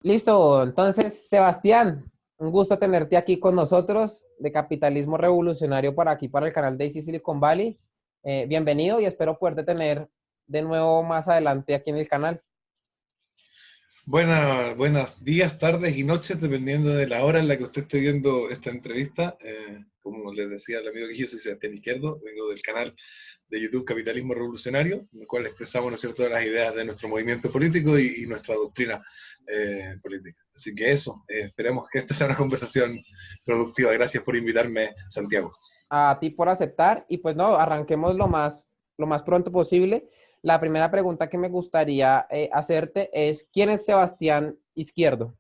Listo, entonces, Sebastián, un gusto tenerte aquí con nosotros de Capitalismo Revolucionario para aquí, para el canal de AC Silicon Valley. Bienvenido y espero poderte tener de nuevo más adelante aquí en el canal. Buenos días, tardes y noches, dependiendo de la hora en la que usted esté viendo esta entrevista. Como les decía el amigo que yo soy Sebastián Izquierdo, vengo del canal de YouTube Capitalismo Revolucionario, en el cual expresamos, ¿no es cierto?, las ideas de nuestro movimiento político y nuestra doctrina política. Así que eso, esperemos que esta sea una conversación productiva. Gracias por invitarme, Santiago. A ti por aceptar y pues no, arranquemos lo más pronto posible. La primera pregunta que me gustaría hacerte es, ¿quién es Sebastián Izquierdo?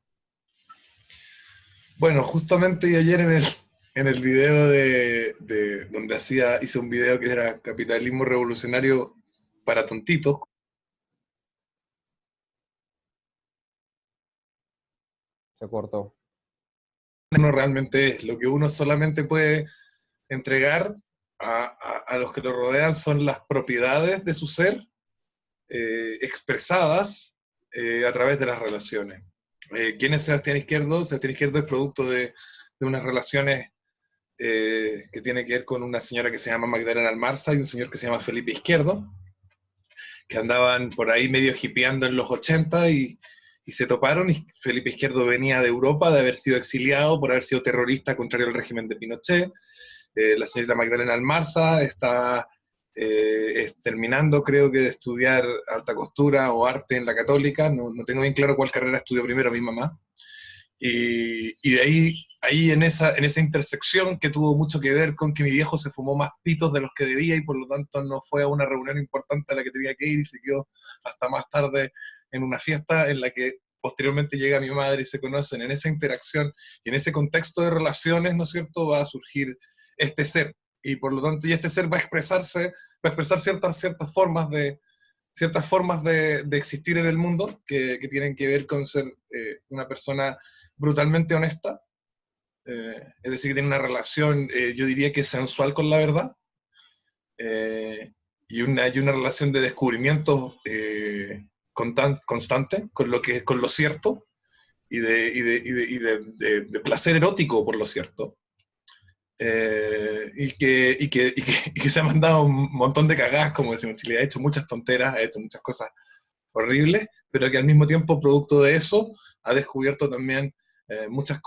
Bueno, justamente ayer en el video de donde hice un video que era Capitalismo Revolucionario para tontitos. Se cortó. Uno realmente es, lo que uno solamente puede entregar a los que lo rodean son las propiedades de su ser expresadas a través de las relaciones. ¿Quién es Sebastián Izquierdo? Sebastián Izquierdo es producto de unas relaciones que tiene que ver con una señora que se llama Magdalena Almarza y un señor que se llama Felipe Izquierdo, que andaban por ahí medio hipeando en los 80 y se toparon, y Felipe Izquierdo venía de Europa, de haber sido exiliado por haber sido terrorista contrario al régimen de Pinochet. La señorita Magdalena Almarza está terminando, creo que, de estudiar alta costura o arte en la Católica. No tengo bien claro cuál carrera estudió primero mi mamá. Y de ahí en esa intersección, que tuvo mucho que ver con que mi viejo se fumó más pitos de los que debía y por lo tanto no fue a una reunión importante a la que tenía que ir y se quedó hasta más tarde en una fiesta en la que posteriormente llega mi madre y se conocen. En esa interacción y en ese contexto de relaciones, ¿no es cierto?, va a surgir este ser. Y por lo tanto, y este ser va a expresar ciertas formas de existir en el mundo que tienen que ver con ser una persona brutalmente honesta, es decir, que tiene una relación, yo diría que sensual con la verdad, eh, y una relación de descubrimiento constante con lo cierto y de placer erótico por lo cierto. Y que se ha mandado un montón de cagadas, como decimos en Chile, ha hecho muchas tonteras, ha hecho muchas cosas horribles, pero que al mismo tiempo, producto de eso, ha descubierto también muchas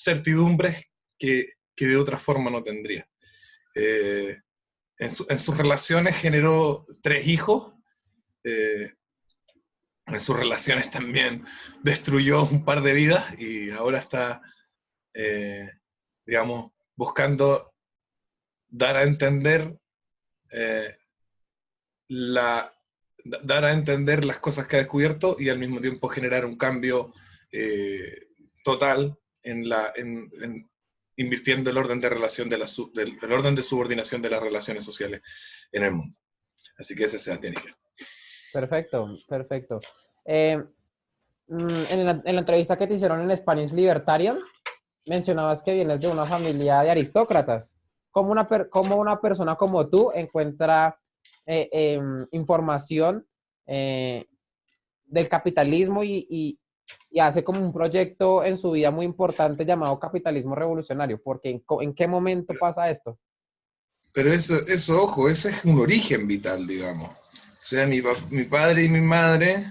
certidumbres que de otra forma no tendría. Eh, en sus relaciones generó 3 hijos, eh, en sus relaciones también destruyó un par de vidas y ahora está, eh, digamos, buscando dar a entender eh, la, dar a entender las cosas que ha descubierto y al mismo tiempo generar un cambio total en invirtiendo el orden de relación el orden de subordinación de las relaciones sociales en el mundo. Así que ese es Sebastián Izquierdo. Perfecto, perfecto. Eh, en la entrevista que te hicieron en Spanish Libertarian, mencionabas que vienes de una familia de aristócratas. ¿Cómo una persona como tú encuentra información eh, del capitalismo y hace como un proyecto en su vida muy importante llamado capitalismo revolucionario? Porque ¿en qué momento pasa esto? Pero eso, ojo, ese es un origen vital, digamos. O sea, mi padre y mi madre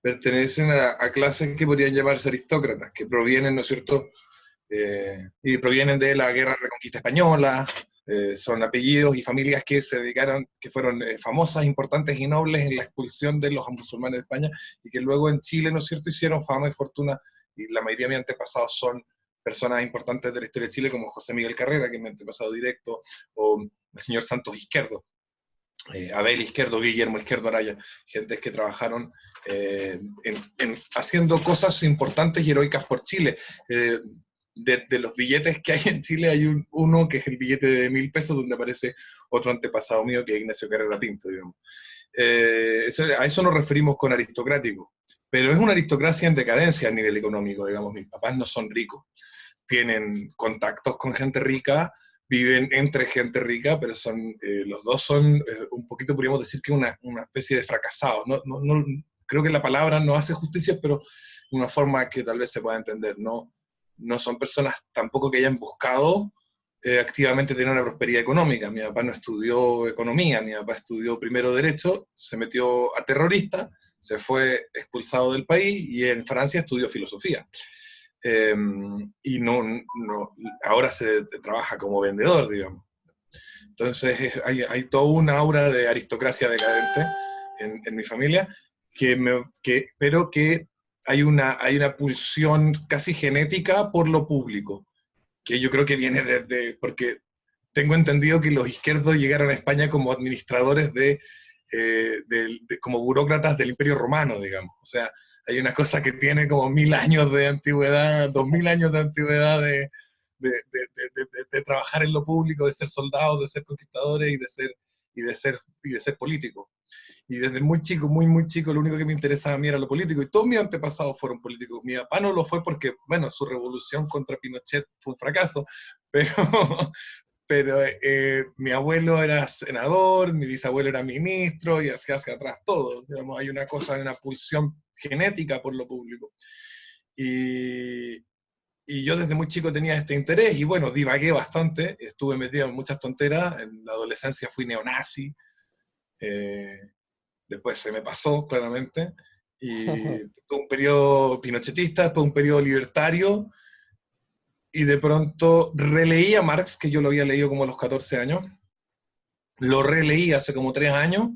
pertenecen a clases que podrían llamarse aristócratas, que provienen, ¿no es cierto?, y provienen de la Guerra de Reconquista Española. Son apellidos y familias que se dedicaron, que fueron famosas, importantes y nobles en la expulsión de los musulmanes de España, y que luego en Chile, ¿no es cierto?, hicieron fama y fortuna, y la mayoría de mis antepasados son personas importantes de la historia de Chile, como José Miguel Carrera, que es mi antepasado directo, o el señor Santos Izquierdo, Abel Izquierdo, Guillermo Izquierdo Araya, gentes que trabajaron haciendo cosas importantes y heroicas por Chile. De los billetes que hay en Chile hay uno que es el billete de 1.000 pesos, donde aparece otro antepasado mío, que es Ignacio Carrera Pinto, digamos. A eso nos referimos con aristocrático, pero es una aristocracia en decadencia a nivel económico, digamos. Mis papás no son ricos, tienen contactos con gente rica, viven entre gente rica, pero los dos son un poquito, podríamos decir, que una especie de fracasados. creo que la palabra no hace justicia, pero una forma que tal vez se pueda entender. No son personas tampoco que hayan buscado activamente tener una prosperidad económica. Mi papá no estudió economía, mi papá estudió primero derecho, se metió a terrorista, se fue expulsado del país y en Francia estudió filosofía. Y ahora se trabaja como vendedor, digamos. Entonces hay toda una aura de aristocracia decadente en mi familia, pero que hay una pulsión casi genética por lo público, que yo creo que viene porque tengo entendido que los izquierdos llegaron a España como administradores como burócratas del Imperio Romano, digamos. O sea, hay una cosa que tiene como 1000 años de antigüedad, 2000 años de antigüedad de trabajar en lo público, de ser soldados, de ser conquistadores y de ser políticos. Y desde muy chico, muy, muy chico, lo único que me interesaba a mí era lo político, y todos mis antepasados fueron políticos. Mi papá no lo fue porque, bueno, su revolución contra Pinochet fue un fracaso, pero, pero mi abuelo era senador, mi bisabuelo era ministro, y así hacia atrás todo. Digamos, hay una cosa, una pulsión genética por lo público. Y, y yo desde muy chico tenía este interés, y bueno, divagué bastante, estuve metido en muchas tonteras, en la adolescencia fui neonazi, eh, después se me pasó, claramente, y tuve un periodo pinochetista, después un periodo libertario, y de pronto releí a Marx, que yo lo había leído como a los 14 años, lo releí hace como 3 años,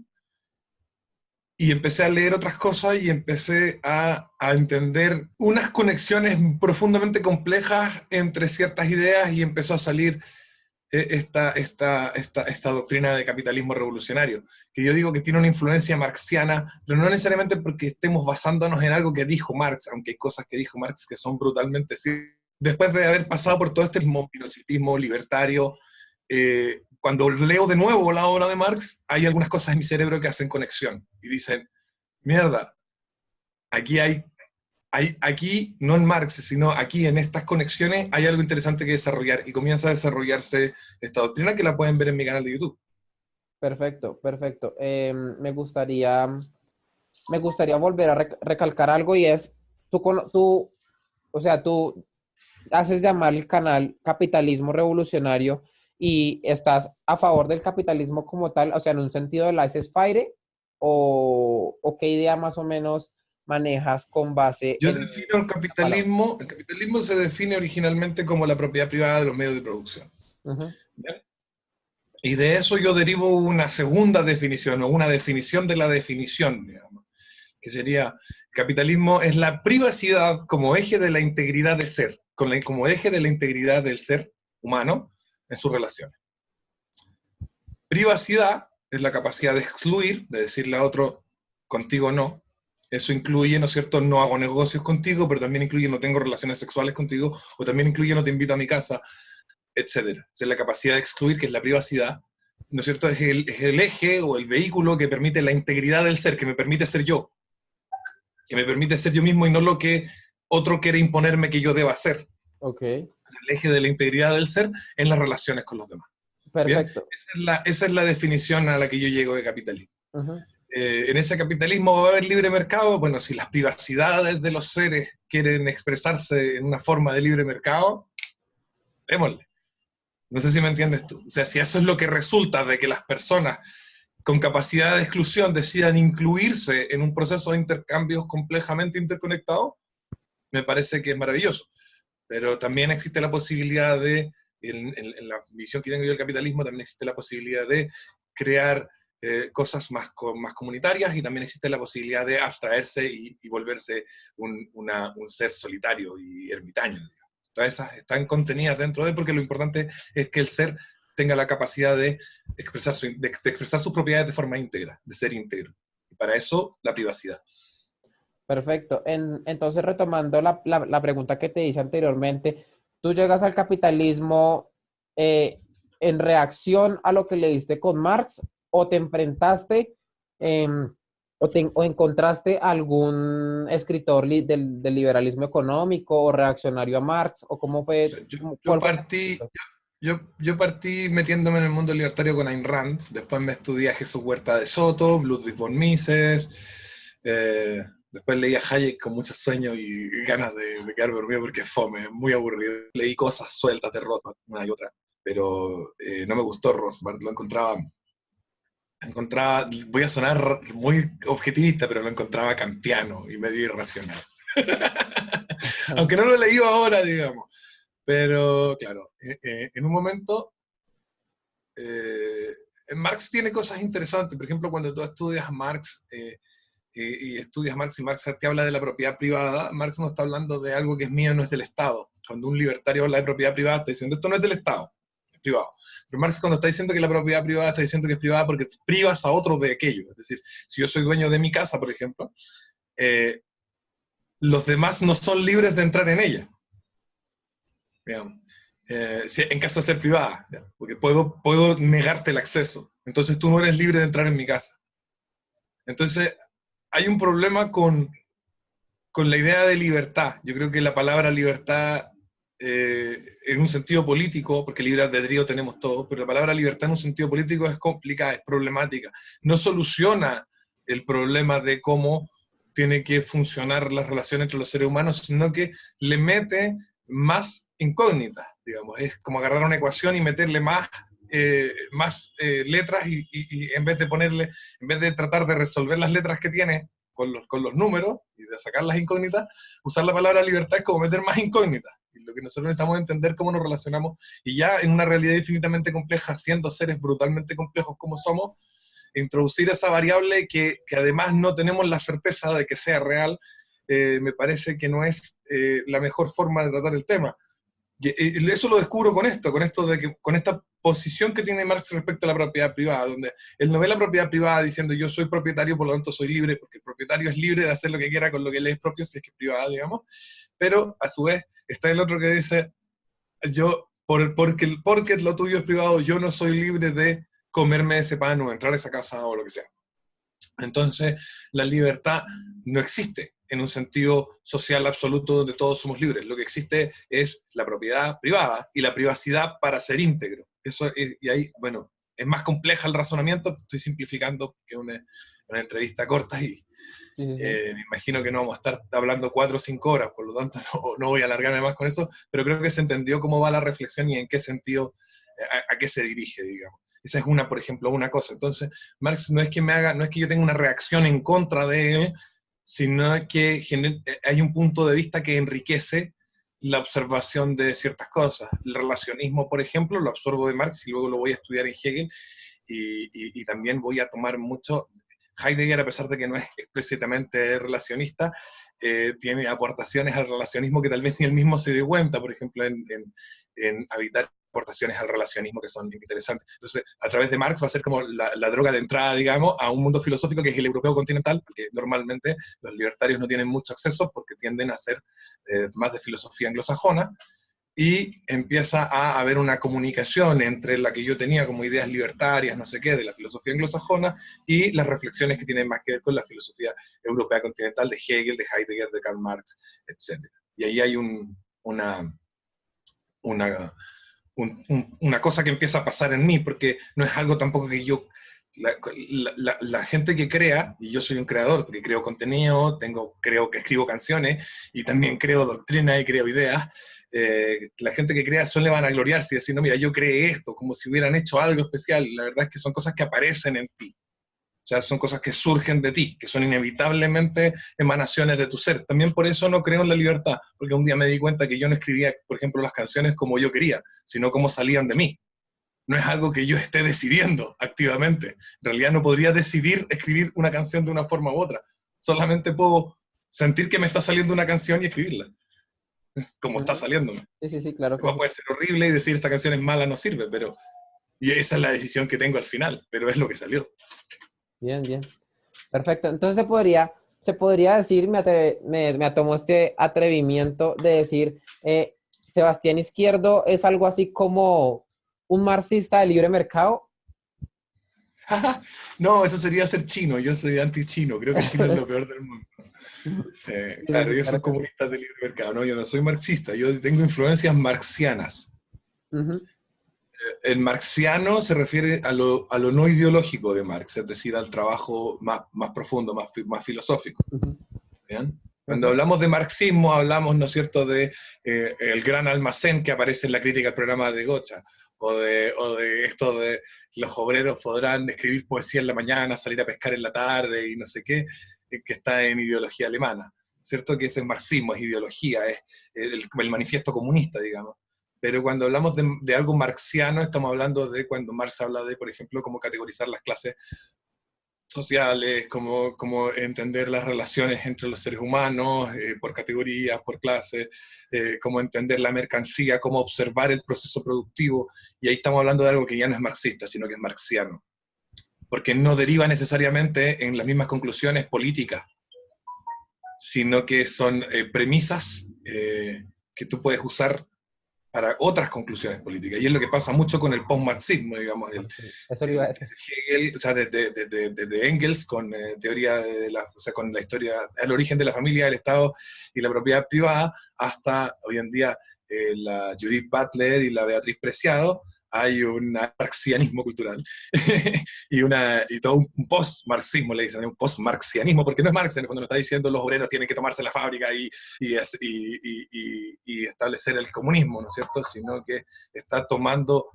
y empecé a leer otras cosas y empecé a entender unas conexiones profundamente complejas entre ciertas ideas, y empezó a salir esta doctrina de capitalismo revolucionario, que yo digo que tiene una influencia marxiana, pero no necesariamente porque estemos basándonos en algo que dijo Marx, aunque hay cosas que dijo Marx que son brutalmente ciertas. Después de haber pasado por todo este pinochetismo libertario, cuando leo de nuevo la obra de Marx, hay algunas cosas en mi cerebro que hacen conexión y dicen, mierda, aquí, no en Marx, sino aquí en estas conexiones hay algo interesante que desarrollar, y comienza a desarrollarse esta doctrina, que la pueden ver en mi canal de YouTube. Perfecto, perfecto. Me gustaría volver a recalcar algo, y es, o sea, tú haces llamar el canal Capitalismo Revolucionario y estás a favor del capitalismo como tal, o sea, en un sentido de laissez-faire, o qué idea más o menos manejas con base Yo en defino la palabra. el capitalismo se define originalmente como la propiedad privada de los medios de producción. Ujú. ¿Bien? Y de eso yo derivo una segunda definición, o una definición de la definición, digamos, que sería, capitalismo es la privacidad como eje de la integridad del ser, como eje de la integridad del ser humano en sus relaciones. Privacidad es la capacidad de excluir, de decirle a otro, contigo no. Eso incluye, ¿no es cierto?, no hago negocios contigo, pero también incluye no tengo relaciones sexuales contigo, o también incluye no te invito a mi casa, etcétera. Esa es la capacidad de excluir, que es la privacidad, ¿no es cierto? Es el eje o el vehículo que permite la integridad del ser, que me permite ser yo, que me permite ser yo mismo y no lo que otro quiere imponerme que yo deba hacer. Ok, El eje de la integridad del ser en las relaciones con los demás. Bien, perfecto. esa es la definición a la que yo llego de capitalismo. Ujú. En ese capitalismo va a haber libre mercado. Bueno, si las privacidades de los seres quieren expresarse en una forma de libre mercado, démosle. No sé si me entiendes tú. O sea, si eso es lo que resulta de que las personas con capacidad de exclusión decidan incluirse en un proceso de intercambios complejamente interconectados, me parece que es maravilloso. Pero también existe la posibilidad en la visión que tengo yo del capitalismo, también existe la posibilidad de crear cosas más comunitarias, y también existe la posibilidad de abstraerse y volverse un ser solitario y ermitaño, digamos. Todas esas están contenidas dentro de, porque lo importante es que el ser tenga la capacidad de expresar sus propiedades de forma íntegra, de ser íntegro. Y para eso, la privacidad. Perfecto. Entonces, retomando la pregunta que te hice anteriormente, ¿tú llegas al capitalismo eh, en reacción a lo que leíste con Marx, o te enfrentaste o encontraste algún escritor del liberalismo económico o reaccionario a Marx, o cómo O fue, sea, yo cuál fue el partí, conflicto? yo partí metiéndome en el mundo libertario con Ayn Rand, después me estudié a Jesús Huerta de Soto, Ludwig von Mises, Después leí a Hayek con muchos sueños y ganas de quedar dormido porque es fome, es muy aburrido. Leí cosas sueltas de Rothbard, una y otra, pero no me gustó Rothbard, encontraba, voy a sonar muy objetivista, pero lo encontraba kantiano y medio irracional. Aunque no lo he leído ahora, digamos. Pero, claro, en un momento, Marx tiene cosas interesantes. Por ejemplo, cuando tú estudias a Marx, y estudias Marx y Marx te habla de la propiedad privada, Marx no está hablando de algo que es mío, no es del Estado. Cuando un libertario habla de propiedad privada, está diciendo, esto no es del Estado, es privado. Pero Marx cuando está diciendo que la propiedad privada, está diciendo que es privada porque privas a otros de aquello. Es decir, si yo soy dueño de mi casa, por ejemplo, los demás no son libres de entrar en ella. Digamos. En caso de ser privada, digamos, porque puedo negarte el acceso. Entonces tú no eres libre de entrar en mi casa. Entonces, hay un problema con la idea de libertad. Yo creo que la palabra libertad, en un sentido político, porque libre albedrío tenemos todos, pero la palabra libertad en un sentido político es complicada, es problemática. No soluciona el problema de cómo tiene que funcionar la relación entre los seres humanos, sino que le mete más incógnitas, digamos. Es como agarrar una ecuación y meterle más letras y en vez de tratar de resolver las letras que tiene con los números y de sacar las incógnitas, usar la palabra libertad es como meter más incógnitas. Y lo que nosotros necesitamos es entender cómo nos relacionamos y ya en una realidad infinitamente compleja, siendo seres brutalmente complejos como somos, introducir esa variable que además no tenemos la certeza de que sea real, me parece que no es la mejor forma de tratar el tema. Y eso lo descubro con esta posición que tiene Marx respecto a la propiedad privada, donde él no ve la propiedad privada diciendo yo soy propietario, por lo tanto soy libre, porque el propietario es libre de hacer lo que quiera con lo que le es propio, si es que es privada, digamos, pero a su vez está el otro que dice, porque lo tuyo es privado, yo no soy libre de comerme ese pan o entrar a esa casa o lo que sea. Entonces, la libertad no existe en un sentido social absoluto donde todos somos libres. Lo que existe es la propiedad privada y la privacidad para ser íntegro. Y ahí, bueno, es más compleja el razonamiento, estoy simplificando que una entrevista corta y Sí, sí, sí. me imagino que no vamos a estar hablando 4 o 5 horas, por lo tanto no voy a alargarme más con eso, pero creo que se entendió cómo va la reflexión y en qué sentido, a qué se dirige, digamos. Esa es por ejemplo, una cosa. Entonces, Marx no es que yo tenga una reacción en contra de él, sino que hay un punto de vista que enriquece la observación de ciertas cosas. El relacionismo, por ejemplo, lo absorbo de Marx y luego lo voy a estudiar en Hegel, y también voy a tomar mucho. Heidegger, a pesar de que no es explícitamente relacionista, tiene aportaciones al relacionismo que tal vez ni él mismo se dio cuenta, por ejemplo, en Habitar, aportaciones al relacionismo que son interesantes. Entonces, a través de Marx va a ser como la droga de entrada, digamos, a un mundo filosófico que es el europeo continental, que normalmente los libertarios no tienen mucho acceso porque tienden a ser más de filosofía anglosajona, y empieza a haber una comunicación entre la que yo tenía como ideas libertarias, no sé qué, de la filosofía anglosajona, y las reflexiones que tienen más que ver con la filosofía europea continental de Hegel, de Heidegger, de Karl Marx, etc. Y ahí hay una cosa que empieza a pasar en mí, porque no es algo tampoco que yo... La gente que crea, y yo soy un creador, porque creo contenido, creo que escribo canciones, y también creo doctrina y creo ideas, la gente que crea suele vanagloriarse y decir, no, mira, yo creé esto, como si hubieran hecho algo especial. La verdad es que son cosas que aparecen en ti. O sea, son cosas que surgen de ti, que son inevitablemente emanaciones de tu ser. También por eso no creo en la libertad, porque un día me di cuenta que yo no escribía, por ejemplo, las canciones como yo quería, sino como salían de mí. No es algo que yo esté decidiendo activamente. En realidad no podría decidir escribir una canción de una forma u otra. Solamente puedo sentir que me está saliendo una canción y escribirla, como está saliéndome. Sí, sí, sí, claro que Además sí. puede ser horrible y decir esta canción es mala, no sirve, y esa es la decisión que tengo al final, pero es lo que salió. Bien, bien. Perfecto. Entonces se podría decir, me tomo este atrevimiento de decir, Sebastián Izquierdo es algo así como un marxista de libre mercado. No, eso sería ser chino, yo soy anti-chino, creo que China es lo peor del mundo. Sí, sí, Claro, sí, ellos claro son que sí. comunistas de libre mercado, no, yo no soy marxista, yo tengo influencias marxianas. Ujú. el marxiano se refiere a lo no ideológico de Marx, es decir, al trabajo más profundo, más filosófico. Ujú, ¿Bien? Cuando ujú. hablamos de marxismo, hablamos, ¿no es cierto?, de el gran almacén que aparece en la crítica al programa de Gocha, o de esto de los obreros podrán escribir poesía en la mañana, salir a pescar en la tarde y no sé qué, que está en ideología alemana, ¿cierto? Que ese es marxismo, es ideología, es el manifiesto comunista, digamos. Pero cuando hablamos de algo marxiano, estamos hablando de cuando Marx habla de, por ejemplo, cómo categorizar las clases sociales, cómo entender las relaciones entre los seres humanos, por categorías, por clases, cómo entender la mercancía, cómo observar el proceso productivo, y ahí estamos hablando de algo que ya no es marxista, sino que es marxiano, porque no deriva necesariamente en las mismas conclusiones políticas, sino que son premisas que tú puedes usar para otras conclusiones políticas, y es lo que pasa mucho con el post-marxismo, digamos, Ah, sí, eso le iba a decir. Hegel, o sea, de Engels, con teoría o sea, con la historia, el origen de la familia, del Estado y la propiedad privada, hasta hoy en día la Judith Butler y la Beatriz Preciado, hay un marxianismo cultural y todo un post-marxismo, le dicen, un post-marxianismo, porque no es Marx, en el fondo no está diciendo los obreros tienen que tomarse la fábrica y establecer el comunismo, ¿no es cierto? Sino que está tomando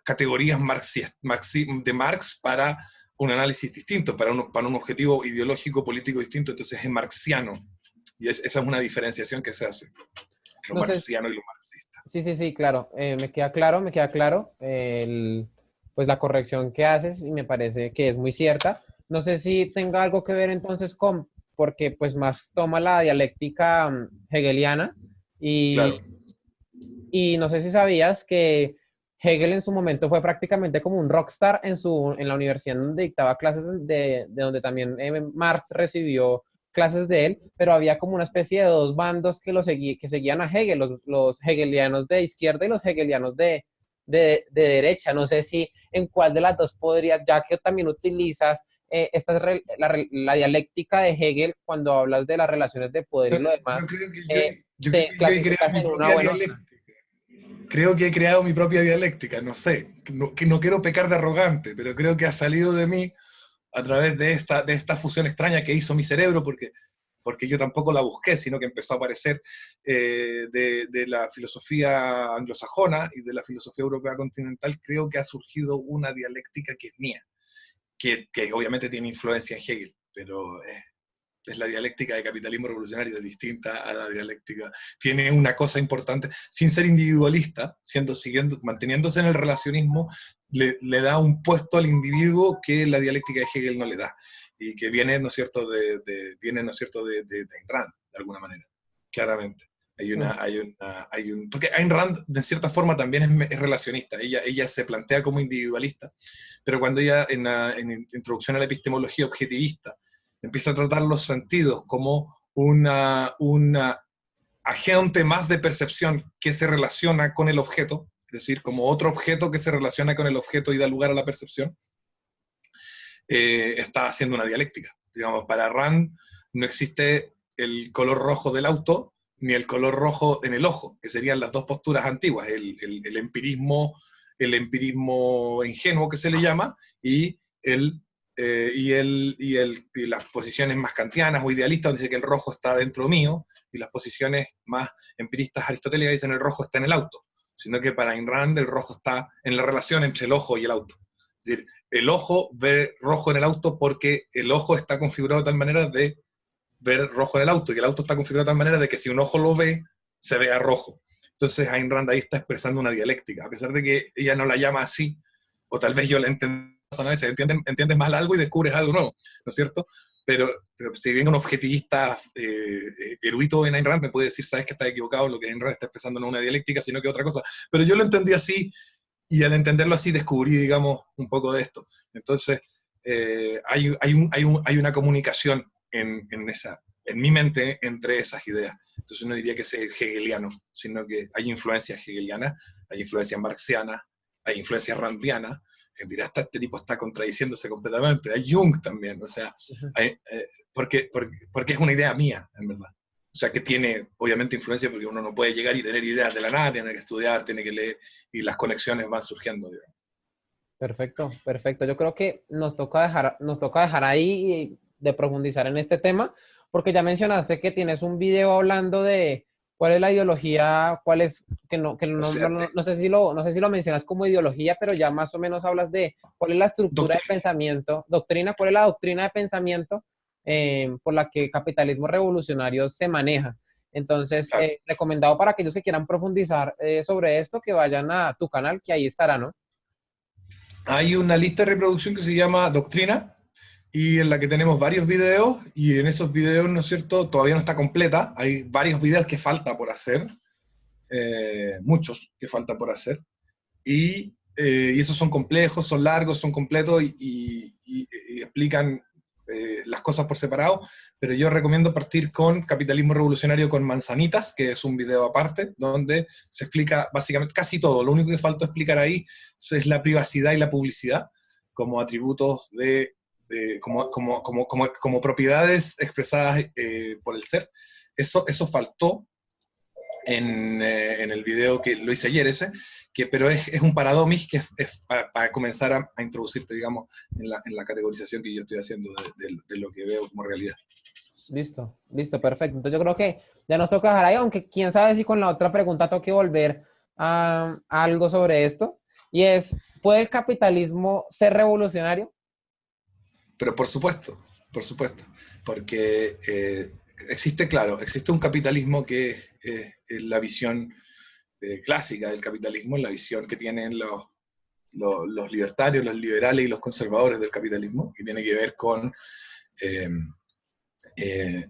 categorías de Marx para un análisis distinto, para un objetivo ideológico, político distinto, entonces es marxiano. Y esa es una diferenciación que se hace entre lo No sé, marxiano y lo marxista. sí, sí, sí, claro. Me queda claro pues la corrección que haces y me parece que es muy cierta. No sé si tenga algo que ver entonces con, porque pues Marx toma la dialéctica hegeliana Claro. y no sé si sabías que Hegel en su momento fue prácticamente como un rockstar en la universidad donde dictaba clases de donde también Marx recibió clases de él, pero había como una especie de dos bandos que seguían a Hegel, los hegelianos de izquierda y los hegelianos de derecha. No sé si en cuál de las dos podrías, ya que también utilizas la dialéctica de Hegel cuando hablas de las relaciones de poder y lo Yo demás, creo que te he creado clasificas mi en una propia o en otra. dialéctica. Creo que he creado mi propia dialéctica, no sé, que no quiero pecar de arrogante, pero creo que ha salido de mí a través de esta fusión extraña que hizo mi cerebro, porque yo tampoco la busqué, sino que empezó a aparecer de la filosofía anglosajona y de la filosofía europea continental. Creo que ha surgido una dialéctica que es mía, que obviamente tiene influencia en Hegel, pero es la dialéctica de capitalismo revolucionario, es distinta a la dialéctica. Tiene una cosa importante, sin ser individualista, manteniéndose en el relacionismo, le da un puesto al individuo que la dialéctica de Hegel no le da, y que viene, ¿no es cierto?, viene, ¿no es cierto?, de Ayn Rand, de alguna manera, claramente. Porque Ayn Rand, de cierta forma, también es relacionista. Ella se plantea como individualista, pero cuando ella, en Introducción a la Epistemología Objetivista, empieza a tratar los sentidos como una agente más de percepción que se relaciona con el objeto, es decir, como otro objeto que se relaciona con el objeto y da lugar a la percepción, está haciendo una dialéctica. Digamos, para Rand no existe el color rojo del auto ni el color rojo en el ojo, que serían las dos posturas antiguas, el empirismo ingenuo que se le llama, y las posiciones más kantianas o idealistas, donde dice que el rojo está dentro mío, y las posiciones más empiristas aristotélicas dicen el rojo está en el auto, sino que para Ayn Rand el rojo está en la relación entre el ojo y el auto. Es decir, el ojo ve rojo en el auto porque el ojo está configurado de tal manera de ver rojo en el auto, y el auto está configurado de tal manera de que si un ojo lo ve, se vea rojo. Entonces Ayn Rand ahí está expresando una dialéctica, a pesar de que ella no la llama así, o tal vez yo la entiendo, a veces entiendes mal algo y descubres algo nuevo, ¿no es cierto? Pero si bien un objetivista erudito en Ayn Rand me puede decir, sabes que estás equivocado, lo que Ayn Rand está expresando no es una dialéctica, sino que otra cosa, pero yo lo entendí así, y al entenderlo así descubrí, digamos, un poco de esto. Entonces, hay una comunicación en mi mente entre esas ideas. Entonces no diría que sea hegeliano, sino que hay influencias hegelianas, hay influencias marxianas, hay influencias randianas, que dirá, este tipo está contradiciéndose completamente. Hay Jung también, o sea, Ujú. porque es una idea mía, en verdad. sea, que tiene obviamente influencia porque uno no puede llegar y tener ideas de la nada, tiene que estudiar, tiene que leer, y las conexiones van surgiendo, digamos. Perfecto, perfecto. Yo creo que nos toca dejar ahí de profundizar en este tema, porque ya mencionaste que tienes un video hablando de cuál es la ideología, cuál es, O sea, no sé si lo mencionas como ideología, pero ya más o menos hablas de cuál es la estructura de doctrina. pensamiento, doctrina, cuál es la doctrina de pensamiento por la que el capitalismo revolucionario se maneja. Entonces, Claro. recomendado para aquellos que quieran profundizar sobre esto, que vayan a tu canal, que ahí estará, ¿no? Hay una lista de reproducción que se llama Doctrina, y en la que tenemos varios videos, y en esos videos, ¿no es cierto?, todavía no está completa, hay varios videos que falta por hacer, muchos que falta por hacer, y esos son complejos, son largos, son completos, y explican las cosas por separado, pero yo recomiendo partir con Capitalismo Revolucionario con Manzanitas, que es un video aparte, donde se explica básicamente casi todo. Lo único que falta explicar ahí es la privacidad y la publicidad como atributos como propiedades expresadas por el ser. Eso faltó en el video que lo hice ayer ese, pero es un paradomis que es para comenzar a introducirte, digamos, en la categorización que yo estoy haciendo de lo que veo como realidad. Listo, listo, perfecto. Entonces yo creo que ya nos toca dejar ahí, aunque quién sabe si con la otra pregunta tengo que volver a algo sobre esto. Y es, ¿puede el capitalismo ser revolucionario? Pero por supuesto, porque claro, existe un capitalismo que es la visión clásica del capitalismo, la visión que tienen los libertarios, los liberales y los conservadores del capitalismo, que tiene que ver con eh, eh,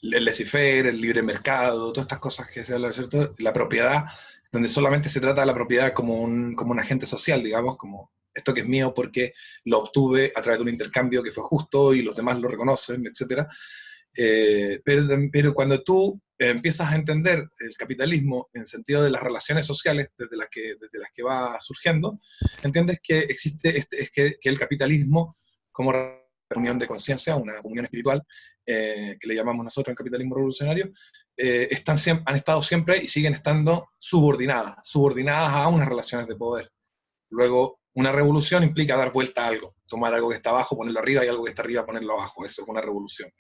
el laissez-faire, el libre mercado, todas estas cosas que se hablan, ¿cierto? La propiedad, donde solamente se trata de la propiedad como un agente social, digamos, como esto que es mío porque lo obtuve a través de un intercambio que fue justo y los demás lo reconocen, etc. Pero cuando tú empiezas a entender el capitalismo en sentido de las relaciones sociales desde las que va surgiendo, entiendes que existe que el capitalismo como reunión de conciencia, una comunión espiritual, que le llamamos nosotros en capitalismo revolucionario, han estado siempre y siguen estando subordinadas a unas relaciones de poder. Luego, una revolución implica dar vuelta a algo, tomar algo que está abajo, ponerlo arriba, y algo que está arriba, ponerlo abajo. Eso es una revolución.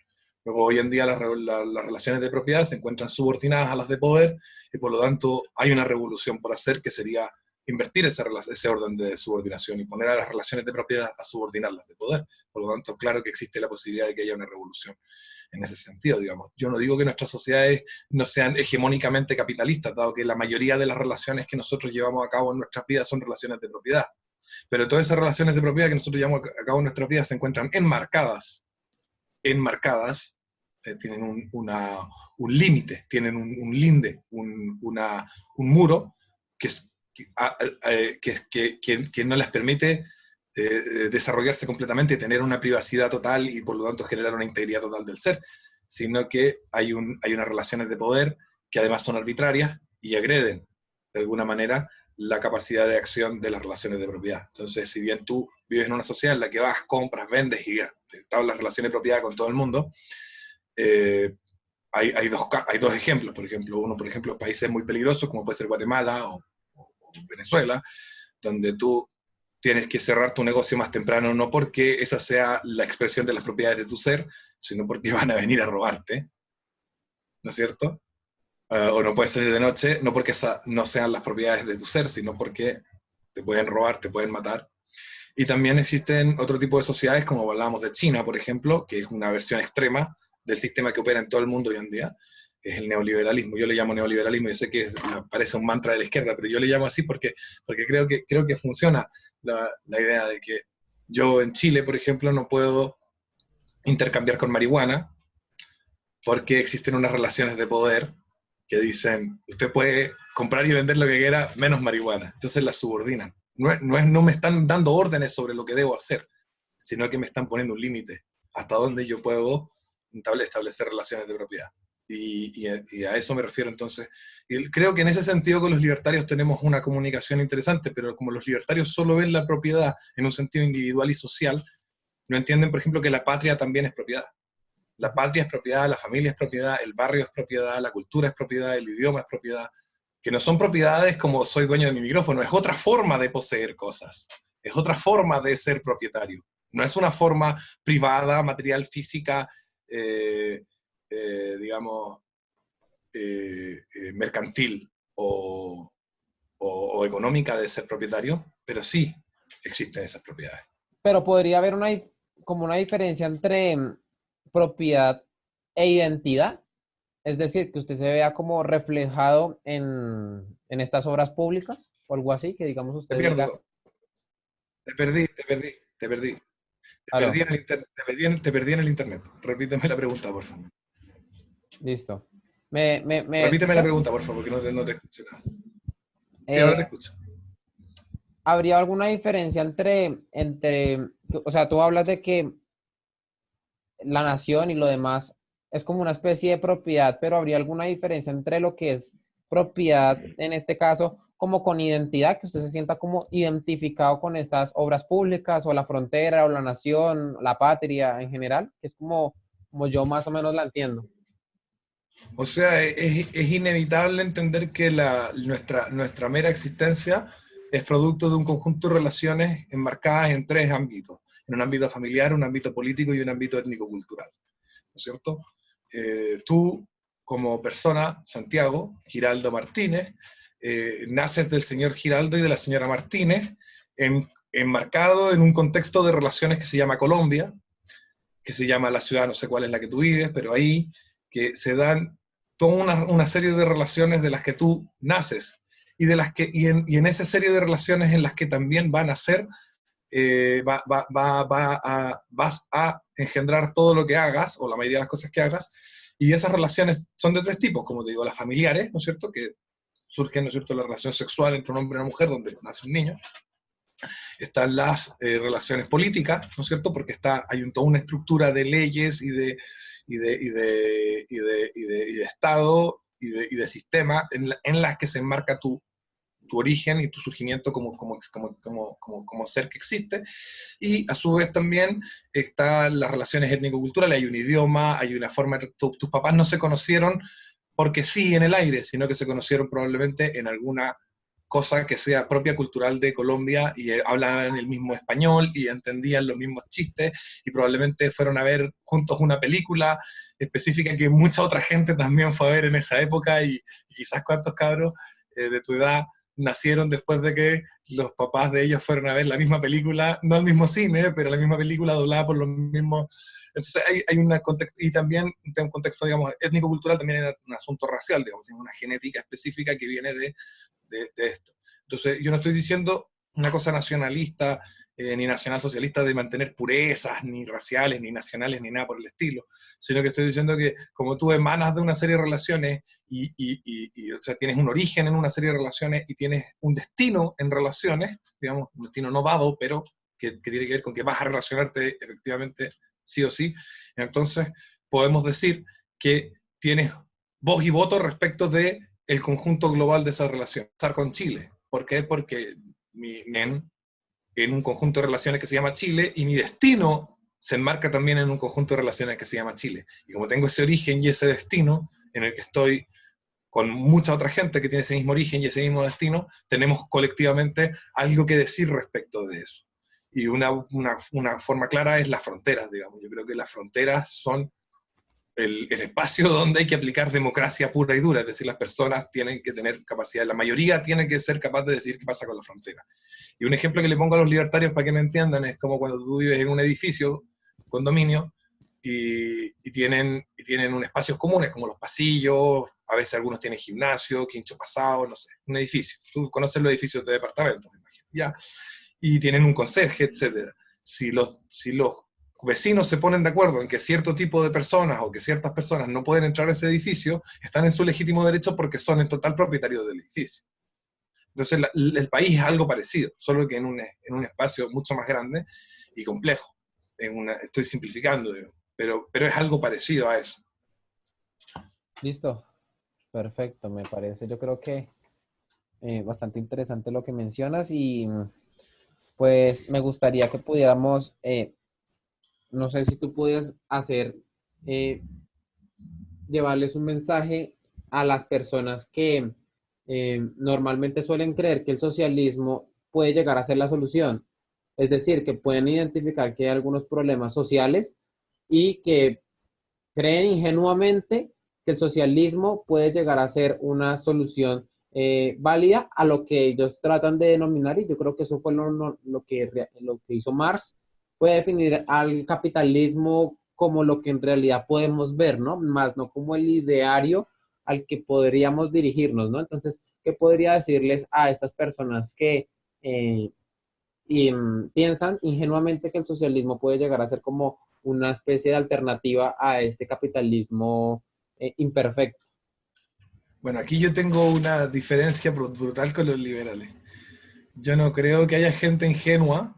Luego, hoy en día las relaciones de propiedad se encuentran subordinadas a las de poder, y por lo tanto hay una revolución por hacer, que sería invertir ese orden de subordinación y poner a las relaciones de propiedad a subordinar las de poder. Por lo tanto, claro que existe la posibilidad de que haya una revolución en ese sentido, digamos. Yo no digo que nuestras sociedades no sean hegemónicamente capitalistas, dado que la mayoría de las relaciones que nosotros llevamos a cabo en nuestras vidas son relaciones de propiedad. Pero todas esas relaciones de propiedad que nosotros llevamos a cabo en nuestras vidas se encuentran enmarcadas, tienen un límite, tienen un linde, un muro que, que no les permite desarrollarse completamente y tener una privacidad total y por lo tanto generar una integridad total del ser, sino que hay unas relaciones de poder que además son arbitrarias y agreden de alguna manera la capacidad de acción de las relaciones de propiedad. Entonces, si bien tú vives en una sociedad en la que vas, compras, vendes y estableces relaciones de propiedad con todo el mundo, hay dos ejemplos. Por ejemplo, países muy peligrosos como puede ser Guatemala o Venezuela, donde tú tienes que cerrar tu negocio más temprano, no porque esa sea la expresión de las propiedades de tu ser, sino porque van a venir a robarte, ¿no es cierto? O no puedes salir de noche, no porque esas no sean las propiedades de tu ser, sino porque te pueden robar, te pueden matar. Y también existen otro tipo de sociedades, como hablábamos de China, por ejemplo, que es una versión extrema del sistema que opera en todo el mundo hoy en día, que es el neoliberalismo. Yo le llamo neoliberalismo, yo sé que parece un mantra de la izquierda, pero yo le llamo así porque creo que funciona la idea de que yo en Chile, por ejemplo, no puedo intercambiar con marihuana porque existen unas relaciones de poder que dicen, usted puede comprar y vender lo que quiera, menos marihuana. Entonces la subordinan. No me están dando órdenes sobre lo que debo hacer, sino que me están poniendo un límite hasta dónde yo puedo establecer relaciones de propiedad. Y a eso me refiero entonces. Y creo que en ese sentido con los libertarios tenemos una comunicación interesante, pero como los libertarios solo ven la propiedad en un sentido individual y social, no entienden, por ejemplo, que la patria también es propiedad. La patria es propiedad, la familia es propiedad, el barrio es propiedad, la cultura es propiedad, el idioma es propiedad, que no son propiedades como soy dueño de mi micrófono, es otra forma de poseer cosas, es otra forma de ser propietario, no es una forma privada, material, física, eh, digamos, mercantil o económica de ser propietario, pero sí existen esas propiedades. Pero podría haber como una diferencia entre propiedad e identidad. Es decir, que usted se vea como reflejado en estas obras públicas o algo así, que digamos Te usted diga, pierdo, te perdí, te perdí, te perdí. Te perdí aló, en el te perdí en el internet. Repíteme la pregunta, por favor. listo. ¿Me Repíteme la escuchas? pregunta, por favor, que no te escuché nada. Sí, Eh, ahora te escucho. ¿Habría alguna diferencia o sea, tú hablas de que la nación y lo demás es como una especie de propiedad, pero habría alguna diferencia entre lo que es propiedad, en este caso, como con identidad, que usted se sienta como identificado con estas obras públicas o la frontera o la nación, la patria en general, que es como yo más o menos la entiendo. O sea, es inevitable entender que nuestra mera existencia es producto de un conjunto de relaciones enmarcadas en tres ámbitos. En un ámbito familiar, un ámbito político y un ámbito étnico-cultural. ¿No es cierto? Tú, como persona, Santiago, Giraldo Martínez, naces del señor Giraldo y de la señora Martínez, enmarcado en un contexto de relaciones que se llama Colombia, que se llama la ciudad, no sé cuál es la que tú vives, pero ahí que se dan toda una serie de relaciones de las que tú naces y en esa serie de relaciones en las que también van a ser vas a engendrar todo lo que hagas, o la mayoría de las cosas que hagas, y esas relaciones son de tres tipos, como te digo, las familiares, ¿no es cierto?, que surgen, ¿no es cierto?, la relación sexual entre un hombre y una mujer, donde nace un niño. Están las relaciones políticas, ¿no es cierto?, porque hay toda una estructura de leyes y de Estado y de sistema en las que se enmarca tu origen y tu surgimiento como ser que existe, y a su vez también están las relaciones étnico-culturales, hay un idioma, hay una forma, tus papás no se conocieron porque sí en el aire, sino que se conocieron probablemente en alguna cosa que sea propia cultural de Colombia y hablaban el mismo español y entendían los mismos chistes y probablemente fueron a ver juntos una película específica que mucha otra gente también fue a ver en esa época y quizás cuántos cabros de tu edad nacieron después de que los papás de ellos fueron a ver la misma película, no al mismo cine, pero la misma película doblada por los mismos. Entonces hay una contexto, y también un contexto, digamos, étnico-cultural, también hay un asunto racial, digamos, tiene una genética específica que viene de esto. Entonces yo no estoy diciendo una cosa nacionalista ni nacional-socialista de mantener purezas, ni raciales, ni nacionales, ni nada por el estilo, sino que estoy diciendo que como tú emanas de una serie de relaciones o sea, tienes un origen en una serie de relaciones y tienes un destino en relaciones, digamos, un destino no dado, pero que tiene que ver con que vas a relacionarte efectivamente sí o sí, entonces podemos decir que tienes voz y voto respecto de el conjunto global de esa relación. Estar con Chile. ¿Por qué? Porque mi nen en un conjunto de relaciones que se llama Chile y mi destino se enmarca también en un conjunto de relaciones que se llama Chile. Y como tengo ese origen y ese destino en el que estoy con mucha otra gente que tiene ese mismo origen y ese mismo destino, tenemos colectivamente algo que decir respecto de eso. Y una forma clara es las fronteras, digamos. Yo creo que las fronteras son el espacio donde hay que aplicar democracia pura y dura, es decir, las personas tienen que tener capacidad, la mayoría tiene que ser capaz de decir qué pasa con la frontera. Y un ejemplo que le pongo a los libertarios para que me entiendan es como cuando tú vives en un edificio, condominio, y tienen un espacios comunes como los pasillos, a veces algunos tienen gimnasio, quincho pasado, no sé, un edificio. Tú conoces los edificios de departamentos, me imagino, ¿ya? Y tienen un conserje, etcétera. Si los vecinos se ponen de acuerdo en que cierto tipo de personas o que ciertas personas no pueden entrar a ese edificio, están en su legítimo derecho porque son el total propietario del edificio. Entonces el país es algo parecido, solo que en un espacio mucho más grande y complejo. Estoy simplificando, pero es algo parecido a eso. Listo, perfecto, me parece. Yo creo que bastante interesante lo que mencionas y pues me gustaría que pudiéramos, no sé si tú pudieras hacer eh, llevarles un mensaje a las personas que normalmente suelen creer que el socialismo puede llegar a ser la solución. Es decir, que pueden identificar que hay algunos problemas sociales y que creen ingenuamente que el socialismo puede llegar a ser una solución válida a lo que ellos tratan de denominar, y yo creo que eso fue lo que hizo Marx, fue definir al capitalismo como lo que en realidad podemos ver, ¿no? Más no como el ideario al que podríamos dirigirnos, ¿no? Entonces, ¿qué podría decirles a estas personas que piensan ingenuamente que el socialismo puede llegar a ser como una especie de alternativa a este capitalismo imperfecto? Bueno, aquí yo tengo una diferencia brutal con los liberales. Yo no creo que haya gente ingenua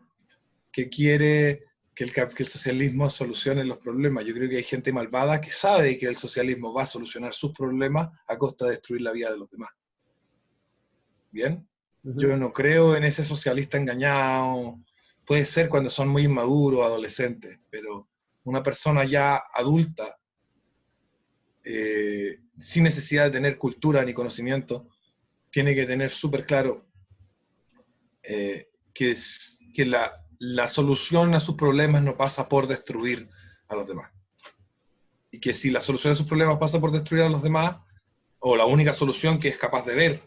que quiere que el socialismo solucione los problemas. Yo creo que hay gente malvada que sabe que el socialismo va a solucionar sus problemas a costa de destruir la vida de los demás. ¿Bien? Ujú. Yo no creo en ese socialista engañado. Puede ser cuando son muy inmaduros, adolescentes, pero una persona ya adulta, sin necesidad de tener cultura ni conocimiento, tiene que tener súper claro que la solución a sus problemas no pasa por destruir a los demás. Y que si la solución a sus problemas pasa por destruir a los demás, o la única solución que es capaz de ver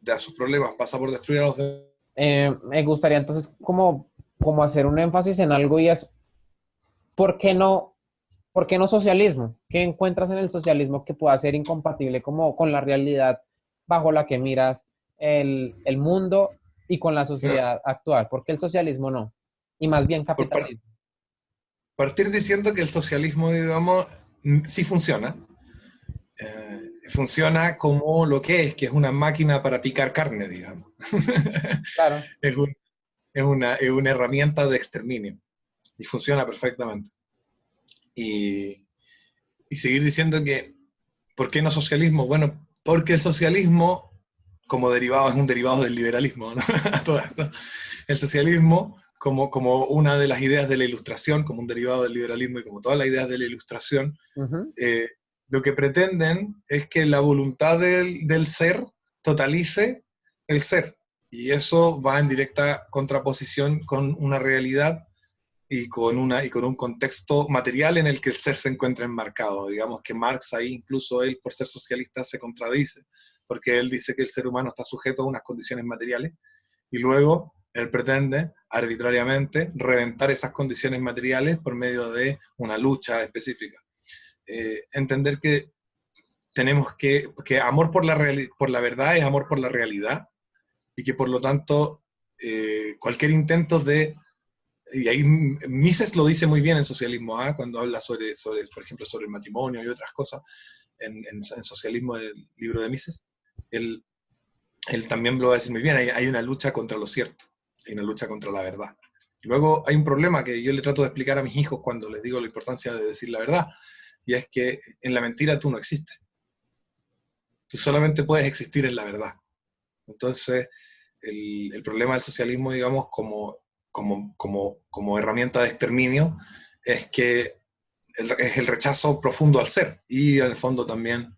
de sus problemas pasa por destruir a los demás. Me gustaría entonces como hacer un énfasis en algo, y es, ¿por qué no, ¿por qué no socialismo? ¿Qué encuentras en el socialismo que pueda ser incompatible como con la realidad bajo la que miras el mundo y con la Bueno, sociedad actual? ¿Por qué el socialismo no? Y más bien por capitalismo. partir diciendo que el socialismo, digamos, sí funciona. Funciona como lo que es una máquina para picar carne, digamos. Claro. es, un, es una herramienta de exterminio y funciona perfectamente. Y, y seguir diciendo que, ¿por qué no socialismo? Bueno, porque el socialismo, como derivado, es un derivado del liberalismo, ¿no? Todo esto. El socialismo, como una de las ideas de la ilustración, como un derivado del liberalismo y como todas las ideas de la ilustración, Ujú. eh, lo que pretenden es que la voluntad del ser totalice el ser. Y eso va en directa contraposición con una realidad y con un contexto material en el que el ser se encuentra enmarcado. Digamos que Marx ahí, incluso él, por ser socialista, se contradice, porque él dice que el ser humano está sujeto a unas condiciones materiales y luego él pretende arbitrariamente reventar esas condiciones materiales por medio de una lucha específica. Entender que tenemos que amor por la verdad es amor por la realidad y que por lo tanto cualquier intento de, y ahí Mises lo dice muy bien en Socialismo A, cuando habla por ejemplo, sobre el matrimonio y otras cosas, en Socialismo, el libro de Mises, él, él también lo va a decir muy bien, hay una lucha contra lo cierto, hay una lucha contra la verdad. Luego hay un problema que yo le trato de explicar a mis hijos cuando les digo la importancia de decir la verdad, y es que en la mentira tú no existes. Tú solamente puedes existir en la verdad. Entonces, el problema del socialismo, digamos, como herramienta de exterminio, es que es el rechazo profundo al ser. Y en el fondo también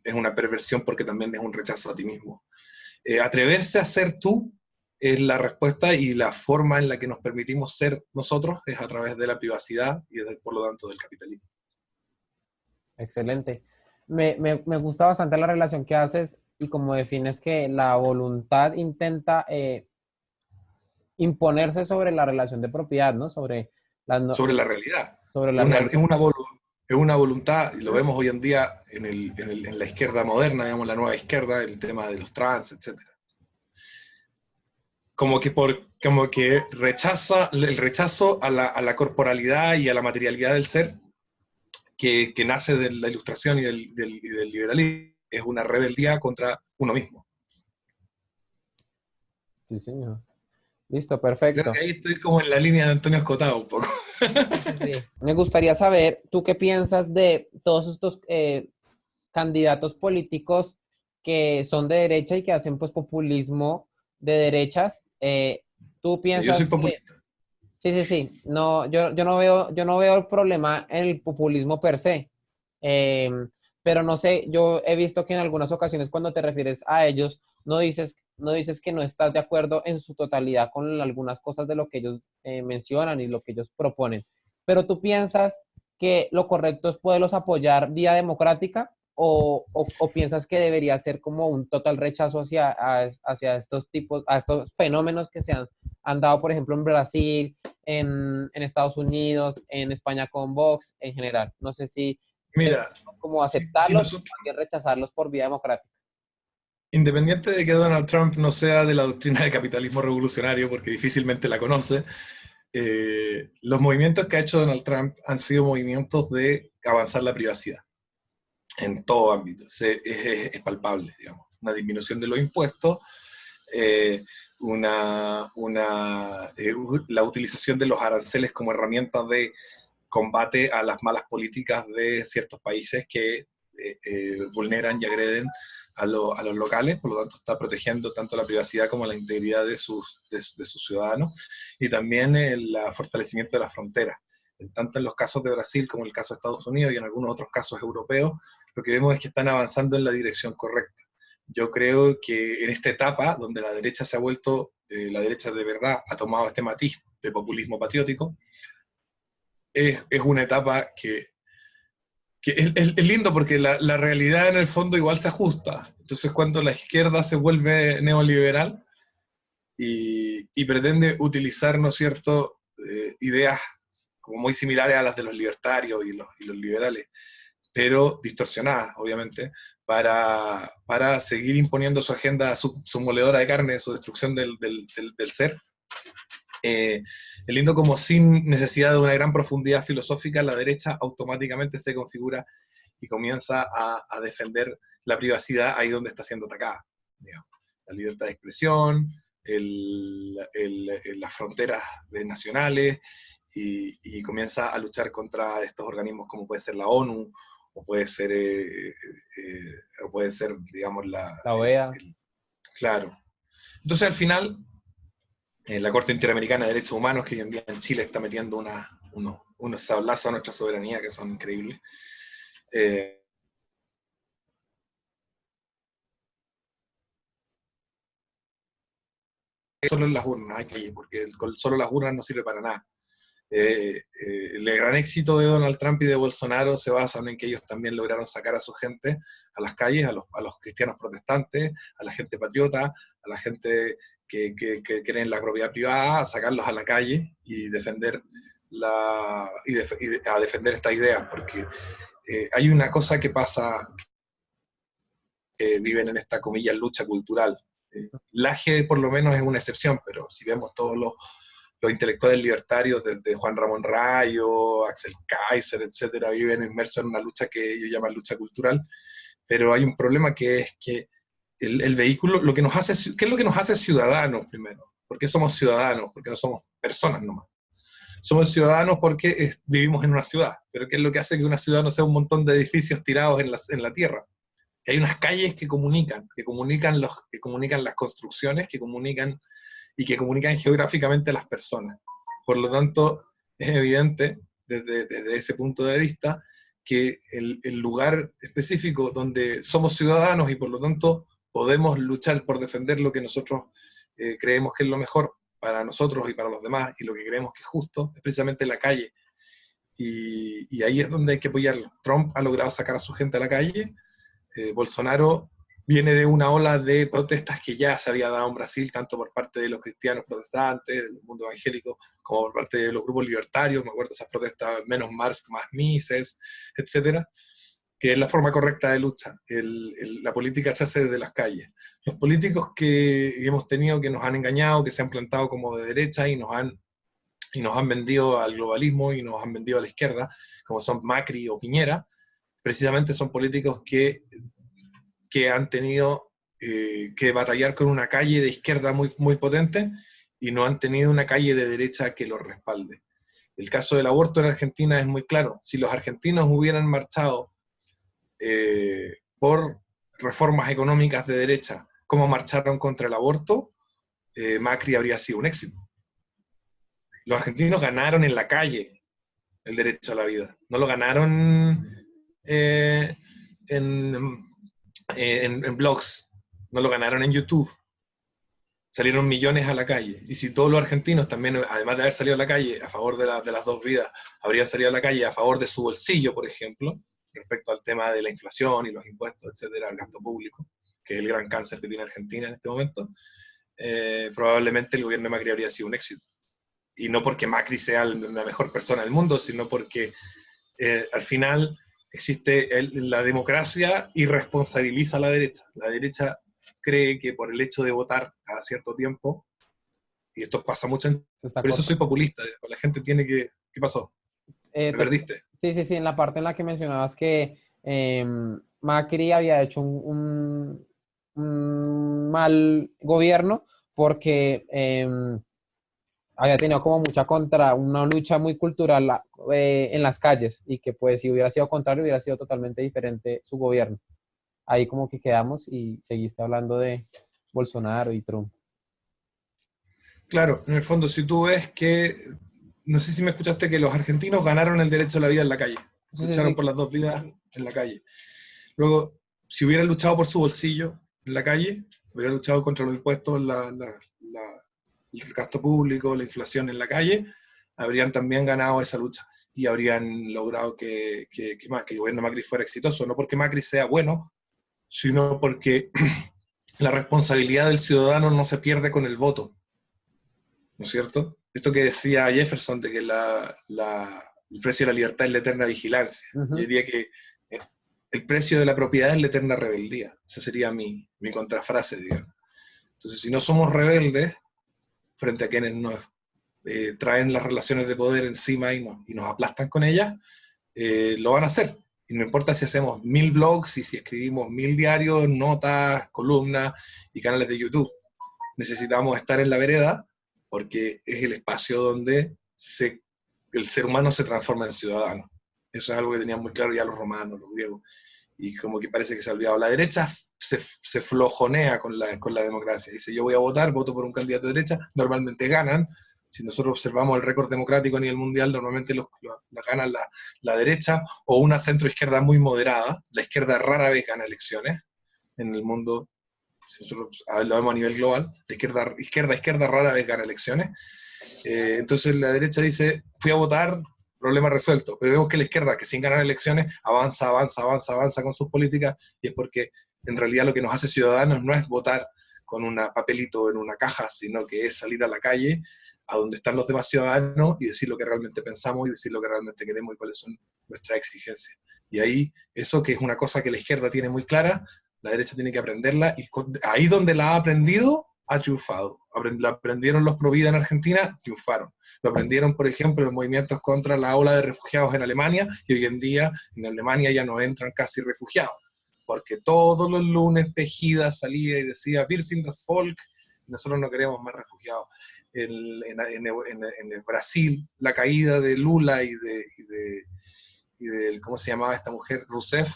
es una perversión porque también es un rechazo a ti mismo. Atreverse a ser tú es la respuesta y la forma en la que nos permitimos ser nosotros es a través de la privacidad y por lo tanto del capitalismo. Excelente. Me gusta bastante la relación que haces y como defines que la voluntad intenta imponerse sobre la relación de propiedad, ¿no? Sobre la, no- Sobre la realidad. sobre Es la una, realidad. es una voluntad, y lo vemos hoy en día en la izquierda moderna, digamos, la nueva izquierda, el tema de los trans, etcétera. Como que rechaza el rechazo a la corporalidad y a la materialidad del ser que nace de la ilustración y del liberalismo. Es una rebeldía contra uno mismo. Sí, señor. Listo, Creo perfecto. que ahí estoy como en la línea de Antonio Escotado un poco. Sí, sí, sí. Me gustaría saber, ¿tú qué piensas de todos estos candidatos políticos que son de derecha y que hacen pues populismo de derechas? ¿Tú Yo soy piensas que... populista. Sí, sí, sí. No, yo no veo el problema en el populismo per se. Pero no sé, yo he visto que en algunas ocasiones cuando te refieres a ellos, no dices que no estás de acuerdo en su totalidad con algunas cosas de lo que ellos mencionan y lo que ellos proponen. Pero tú piensas que lo correcto es poderlos apoyar vía democrática o piensas que debería ser como un total rechazo hacia estos tipos, a estos fenómenos que han dado, por ejemplo, en Brasil, en Estados Unidos, en España con Vox, en general. No sé si Mira, deberíamos como si aceptarlos o nosotros, más bien rechazarlos por vía democrática. independiente de que Donald Trump no sea de la doctrina del capitalismo revolucionario, porque difícilmente la conoce, los movimientos que ha hecho Donald Trump han sido movimientos de avanzar la privacidad en todo ámbito. Es palpable, digamos. Una disminución de los impuestos, eh, la utilización de los aranceles como herramientas de combate a las malas políticas de ciertos países que vulneran y agreden a los locales, por lo tanto está protegiendo tanto la privacidad como la integridad de sus ciudadanos, y también el fortalecimiento de las fronteras. Tanto en los casos de Brasil como en el caso de Estados Unidos y en algunos otros casos europeos, lo que vemos es que están avanzando en la dirección correcta. Yo creo que en esta etapa, donde la derecha se ha vuelto, la derecha de verdad ha tomado este matiz de populismo patriótico, es una etapa que es lindo porque la realidad en el fondo igual se ajusta. Entonces cuando la izquierda se vuelve neoliberal y pretende utilizar, ¿no es cierto?, ideas como muy similares a las de los libertarios y los liberales, pero distorsionadas, obviamente, para seguir imponiendo su agenda, su moledora de carne, su destrucción del ser. Es lindo como sin necesidad de una gran profundidad filosófica, la derecha automáticamente se configura y comienza a defender la privacidad ahí donde está siendo atacada. Digamos. La libertad de expresión, las fronteras nacionales, y comienza a luchar contra estos organismos como puede ser la ONU, o puede ser digamos, La OEA. claro. Entonces, al final, la Corte Interamericana de Derechos Humanos, que hoy en día en Chile está metiendo unos sablazos a nuestra soberanía que son increíbles. Solo en las urnas hay que ir, porque solo las urnas no sirve para nada. El gran éxito de Donald Trump y de Bolsonaro se basa en que ellos también lograron sacar a su gente a las calles, a los cristianos protestantes, a la gente patriota, a la gente que cree en la propiedad privada, a sacarlos a la calle y defender a defender estas ideas, porque hay una cosa que pasa, que viven en esta comilla lucha cultural. Laje por lo menos es una excepción, pero si vemos todos los intelectuales libertarios, desde Juan Ramón Rayo, Axel Kaiser, etcétera, viven inmersos en una lucha que ellos llaman lucha cultural, pero hay un problema que es que el vehículo, ¿qué es lo que nos hace ciudadanos primero? ¿Por qué somos ciudadanos? Porque no somos personas nomás. Somos ciudadanos porque vivimos en una ciudad, pero ¿qué es lo que hace que una ciudad no sea un montón de edificios tirados en la tierra? Que hay unas calles que comunican las construcciones, que comunican geográficamente a las personas. Por lo tanto, es evidente desde ese punto de vista que el lugar específico donde somos ciudadanos y por lo tanto podemos luchar por defender lo que nosotros creemos que es lo mejor para nosotros y para los demás, y lo que creemos que es justo, es precisamente la calle. Y ahí es donde hay que apoyarlo. Trump ha logrado sacar a su gente a la calle. Bolsonaro viene de una ola de protestas que ya se había dado en Brasil, tanto por parte de los cristianos protestantes, del mundo evangélico, como por parte de los grupos libertarios. Me acuerdo de esas protestas, menos Marx, más Mises, etcétera, que es la forma correcta de lucha. La política se hace desde las calles. Los políticos que hemos tenido, que nos han engañado, que se han plantado como de derecha y nos han vendido al globalismo y nos han vendido a la izquierda, como son Macri o Piñera, precisamente son políticos que han tenido que batallar con una calle de izquierda muy, muy potente y no han tenido una calle de derecha que los respalde. El caso del aborto en Argentina es muy claro. Si los argentinos hubieran marchado por reformas económicas de derecha, como marcharon contra el aborto, Macri habría sido un éxito. Los argentinos ganaron en la calle el derecho a la vida. No lo ganaron eh, en, en blogs, no lo ganaron en YouTube. Salieron millones a la calle. Y si todos los argentinos también, además de haber salido a la calle a favor de las dos vidas, habrían salido a la calle a favor de su bolsillo, por ejemplo, respecto al tema de la inflación y los impuestos, etcétera, el gasto público, que es el gran cáncer que tiene Argentina en este momento, probablemente el gobierno de Macri habría sido un éxito. Y no porque Macri sea la mejor persona del mundo, sino porque al final existe la democracia y responsabiliza a la derecha. La derecha cree que por el hecho de votar cada cierto tiempo, y esto pasa mucho, por eso soy populista, la gente tiene que, ¿qué pasó? ¿Me perdiste? Sí, en la parte en la que mencionabas que Macri había hecho un mal gobierno porque había tenido como una lucha muy cultural en las calles y que pues si hubiera sido contrario hubiera sido totalmente diferente su gobierno. Ahí como que quedamos y seguiste hablando de Bolsonaro y Trump. Claro, en el fondo, si tú ves que, no sé si me escuchaste, que los argentinos ganaron el derecho a la vida en la calle, lucharon por las dos vidas en la calle. Luego, si hubieran luchado por su bolsillo en la calle, hubieran luchado contra los impuestos, el gasto público, la inflación en la calle, habrían también ganado esa lucha y habrían logrado que el gobierno de Macri fuera exitoso, no porque Macri sea bueno, sino porque la responsabilidad del ciudadano no se pierde con el voto, ¿no es cierto? Esto que decía Jefferson, de que el precio de la libertad es la eterna vigilancia. Yo diría que el precio de la propiedad es la eterna rebeldía. Esa sería mi contrafrase, digamos. Entonces, si no somos rebeldes frente a quienes nos traen las relaciones de poder encima y nos aplastan con ellas, lo van a hacer. Y no importa si hacemos 1000 blogs y si escribimos 1000 diarios, notas, columnas y canales de YouTube. Necesitamos estar en la vereda porque es el espacio donde el ser humano se transforma en ciudadano. Eso es algo que tenían muy claro ya los romanos, los griegos. Y como que parece que se ha olvidado. La derecha se flojonea con la democracia. Dice, yo voy a votar, voto por un candidato de derecha, normalmente ganan. Si nosotros observamos el récord democrático a nivel mundial, normalmente la ganan la derecha o una centroizquierda muy moderada. La izquierda rara vez gana elecciones en el mundo. Si nosotros lo vemos a nivel global, la izquierda rara vez gana elecciones. Entonces la derecha dice, fui a votar, problema resuelto. Pero vemos que la izquierda, que sin ganar elecciones, avanza con sus políticas, y es porque en realidad lo que nos hace ciudadanos no es votar con un papelito en una caja, sino que es salir a la calle, a donde están los demás ciudadanos, y decir lo que realmente pensamos, y decir lo que realmente queremos, y cuáles son nuestras exigencias. Y ahí, eso que es una cosa que la izquierda tiene muy clara, la derecha tiene que aprenderla, y ahí donde la ha aprendido, ha triunfado. La aprendieron los pro vida en Argentina, triunfaron. Lo aprendieron, por ejemplo, en movimientos contra la ola de refugiados en Alemania, y hoy en día en Alemania ya no entran casi refugiados, porque todos los lunes Tejida salía y decía, Wir sind das Volk, nosotros no queremos más refugiados. En Brasil, la caída de Lula y de ¿cómo se llamaba esta mujer? Rousseff,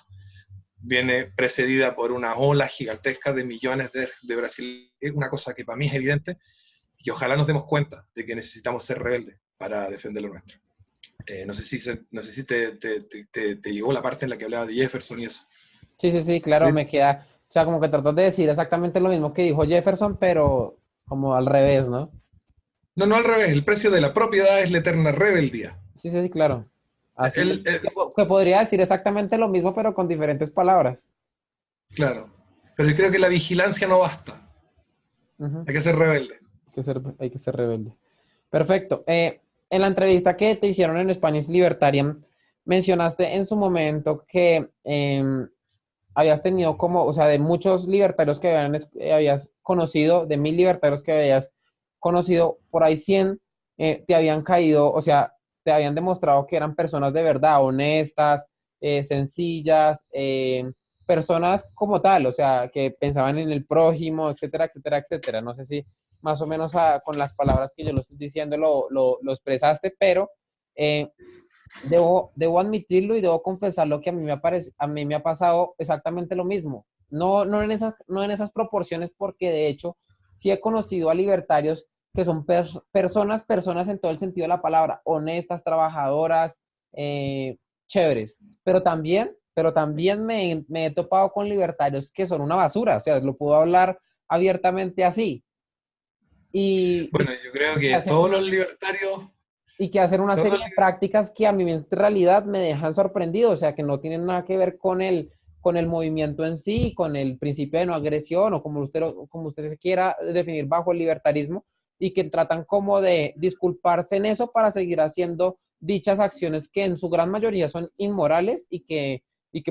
viene precedida por una ola gigantesca de millones de brasileños. Es una cosa que para mí es evidente y que ojalá nos demos cuenta de que necesitamos ser rebeldes para defender lo nuestro. No sé si te llegó la parte en la que hablaba de Jefferson y eso. Sí, claro, ¿Sí? me queda, o sea, como que tratas de decir exactamente lo mismo que dijo Jefferson, pero como al revés, ¿no? No al revés, el precio de la propiedad es la eterna rebeldía. Sí, claro. Así El, es. Que podría decir exactamente lo mismo, pero con diferentes palabras. claro, pero yo creo que la vigilancia no basta. Hay que ser rebelde. Hay que ser rebelde. Perfecto. En la entrevista que te hicieron en Spanish Libertarian, mencionaste en su momento que habías tenido como, o sea, de muchos libertarios que habías conocido, de 1000 libertarios que habías conocido, por ahí 100 te habían caído, o sea, te habían demostrado que eran personas de verdad, honestas, sencillas, personas como tal, o sea, que pensaban en el prójimo, etcétera, etcétera, etcétera. No sé si más o menos con las palabras que yo lo estoy diciendo lo expresaste, pero debo admitirlo y debo confesarlo que a mí me ha pasado exactamente lo mismo. No en esas proporciones, porque de hecho sí he conocido a libertarios que son personas en todo el sentido de la palabra, honestas, trabajadoras, chéveres, pero también pero también me he topado con libertarios que son una basura, o sea, lo puedo hablar abiertamente así, y Bueno, yo creo que que hacen una, y que hacen una todos serie los de prácticas que a mí en realidad me dejan sorprendido, o sea, que no tienen nada que ver con el movimiento en sí, con el principio de no agresión o como usted se quiera definir bajo el libertarismo, y que tratan como de disculparse en eso para seguir haciendo dichas acciones que en su gran mayoría son inmorales y que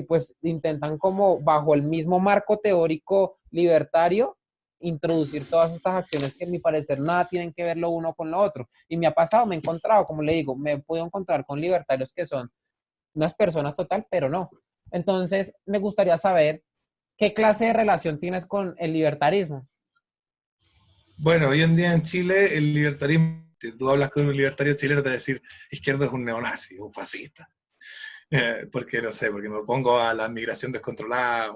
pues intentan como bajo el mismo marco teórico libertario introducir todas estas acciones que a mi parecer nada tienen que ver lo uno con lo otro. Y me ha pasado, me he encontrado, como le digo, me he podido encontrar con libertarios que son unas personas total, pero no. Entonces, me gustaría saber qué clase de relación tienes con el libertarismo. Bueno, hoy en día en Chile el libertarismo, si tú hablas con un libertario chileno te va a decir, izquierdo es un neonazi, un fascista. Porque no sé, porque me opongo a la migración descontrolada,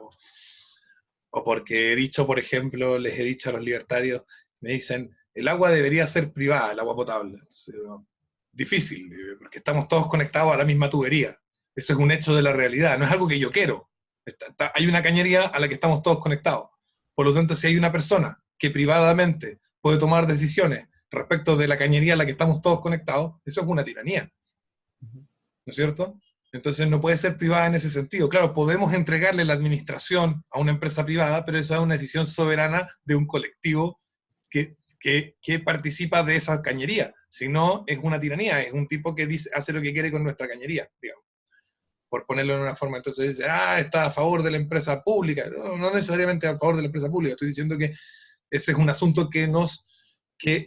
o porque he dicho, por ejemplo, les he dicho a los libertarios, me dicen, el agua debería ser privada, el agua potable. Entonces, no, difícil, porque estamos todos conectados a la misma tubería. Eso es un hecho de la realidad, no es algo que yo quiero. Hay una cañería a la que estamos todos conectados. Por lo tanto, si hay una persona que privadamente puede tomar decisiones respecto de la cañería a la que estamos todos conectados, eso es una tiranía, ¿no es cierto? Entonces no puede ser privada en ese sentido. Claro, podemos entregarle la administración a una empresa privada, pero esa es una decisión soberana de un colectivo que participa de esa cañería. Si no, es una tiranía, es un tipo que dice, hace lo que quiere con nuestra cañería, digamos, por ponerlo en una forma. Entonces dice, está a favor de la empresa pública. No, no necesariamente a favor de la empresa pública, estoy diciendo que ese es un asunto que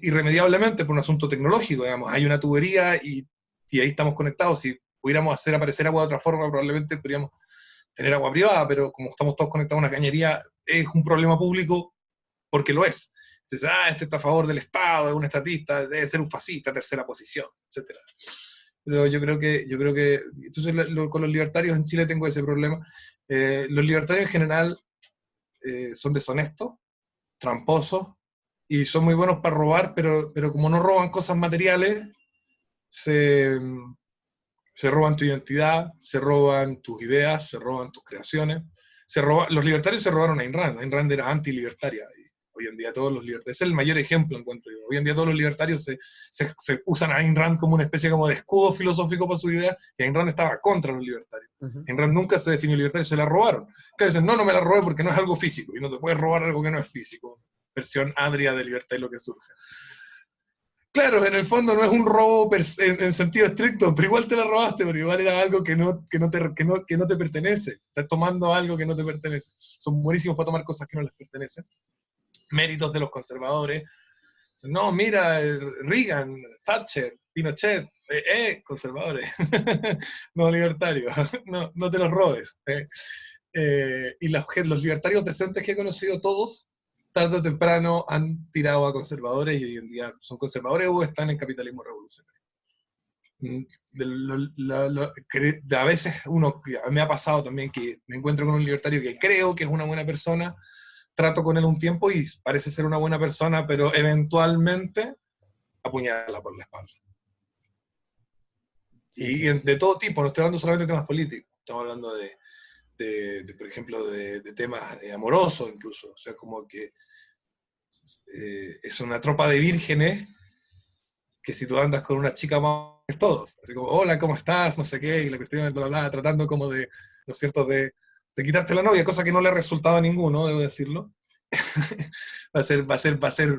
irremediablemente, por un asunto tecnológico, digamos, hay una tubería y ahí estamos conectados. Si pudiéramos hacer aparecer agua de otra forma, probablemente podríamos tener agua privada, pero como estamos todos conectados a una cañería, es un problema público porque lo es. Entonces, este está a favor del Estado, es un estatista, debe ser un fascista, tercera posición, etcétera. Pero yo creo que entonces con los libertarios en Chile tengo ese problema. Los libertarios en general son deshonestos, tramposos, y son muy buenos para robar, pero como no roban cosas materiales, se, se roban tu identidad, se roban tus ideas, se roban tus creaciones. Los libertarios se robaron a Ayn Rand. Ayn Rand era antilibertaria. Y hoy en día todos los libertarios, es el mayor ejemplo, encuentro yo. Hoy en día todos los libertarios se usan a Ayn Rand como una especie como de escudo filosófico para su idea, y Ayn Rand estaba contra los libertarios. Uh -huh. Ayn Rand nunca se definió libertario, se la robaron. Que dicen, no, no me la robé porque no es algo físico, y no te puedes robar algo que no es físico. Versión adria de libertad y lo que surge. Claro, en el fondo no es un robo en sentido estricto, pero igual te la robaste, pero igual era algo que no te pertenece. Estás tomando algo que no te pertenece. Son buenísimos para tomar cosas que no les pertenecen. Méritos de los conservadores. No, mira, Reagan, Thatcher, Pinochet, conservadores, no libertarios, no te los robes. Y los libertarios decentes que he conocido todos, tarde o temprano han tirado a conservadores y hoy en día son conservadores o están en capitalismo revolucionario. A veces me ha pasado también que me encuentro con un libertario que creo que es una buena persona, trato con él un tiempo y parece ser una buena persona, pero eventualmente apuñala por la espalda. Sí, Y sí. de todo tipo, no estoy hablando solamente de temas políticos, estamos hablando por ejemplo, de temas amorosos incluso, o sea, como que es una tropa de vírgenes que si tú andas con una chica más es todos, así como, hola, ¿cómo estás? No sé qué, y la cuestión, bla, bla, bla, tratando como de, ¿no es cierto?, de quitarte la novia, cosa que no le ha resultado a ninguno, debo decirlo.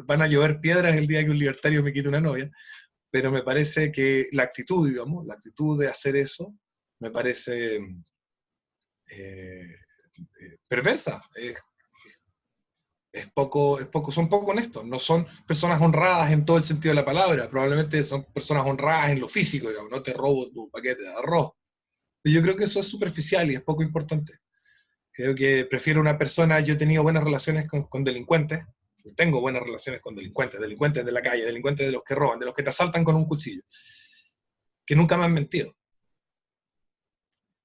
Van a llover piedras el día que un libertario me quite una novia, pero me parece que la actitud, digamos, la actitud de hacer eso, me parece perversa, son poco honestos, no son personas honradas en todo el sentido de la palabra, probablemente son personas honradas en lo físico, digamos, no te robo tu paquete de arroz. Pero yo creo que eso es superficial y es poco importante. Creo que prefiero una persona, yo he tenido buenas relaciones con delincuentes, tengo buenas relaciones con delincuentes, delincuentes de la calle, delincuentes de los que roban, de los que te asaltan con un cuchillo, que nunca me han mentido.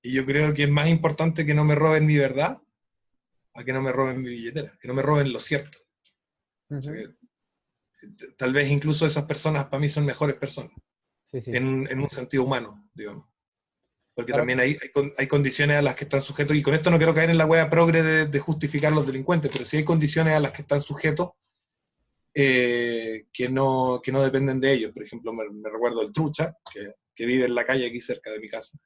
Y yo creo que es más importante que no me roben mi verdad a que no me roben mi billetera, que no me roben lo cierto. Uh O sea, -huh. tal vez incluso esas personas para mí son mejores personas, Sí, sí. en un sentido humano, digamos. porque Claro. también hay condiciones a las que están sujetos, y con esto no quiero caer en la hueá progre de justificar los delincuentes, pero sí hay condiciones a las que están sujetos que no dependen de ellos. Por ejemplo, me recuerdo el Trucha, que vive en la calle aquí cerca de mi casa.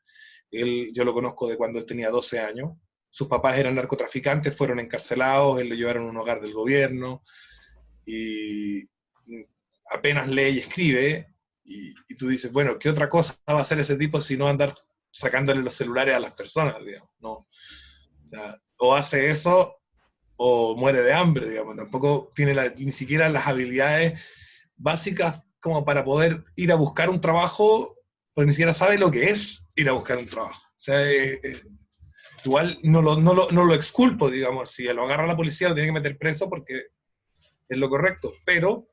Yo lo conozco de cuando él tenía 12 años. Sus papás eran narcotraficantes, fueron encarcelados, él lo llevaron a un hogar del gobierno, y apenas lee y escribe, y tú dices, bueno, ¿qué otra cosa va a hacer ese tipo si no andar sacándole los celulares a las personas, digamos? No. O sea, o hace eso o muere de hambre, digamos. Tampoco tiene ni siquiera las habilidades básicas como para poder ir a buscar un trabajo, porque ni siquiera sabe lo que es ir a buscar un trabajo. O sea, igual no lo exculpo, digamos. Si lo agarra la policía lo tiene que meter preso porque es lo correcto, pero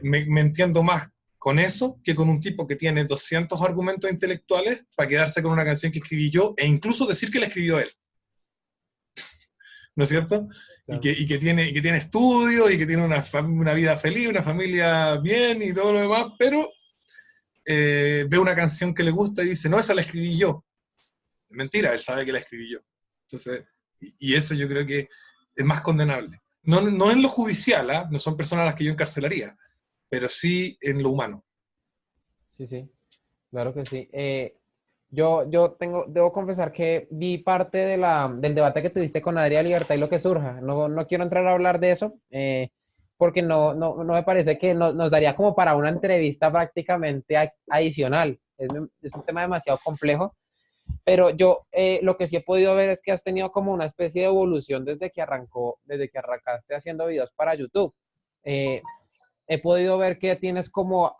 me entiendo más con eso que con un tipo que tiene 200 argumentos intelectuales para quedarse con una canción que escribí yo e incluso decir que la escribió él. ¿No es cierto? Claro. Y que tiene estudios y que tiene una vida feliz, una familia bien y todo lo demás, pero ve una canción que le gusta y dice, no, esa la escribí yo. Mentira, él sabe que la escribí yo. Entonces, y eso yo creo que es más condenable. No en lo judicial, ¿eh? No son personas a las que yo encarcelaría, pero sí en lo humano. Sí, sí, claro que sí. Debo confesar que vi parte del debate que tuviste con Adrián Libertad y lo que surja. No quiero entrar a hablar de eso, porque no me parece que nos daría como para una entrevista prácticamente adicional. Es un tema demasiado complejo, pero yo lo que sí he podido ver es que has tenido como una especie de evolución desde que arrancaste haciendo videos para YouTube. Eh, He podido ver que tienes como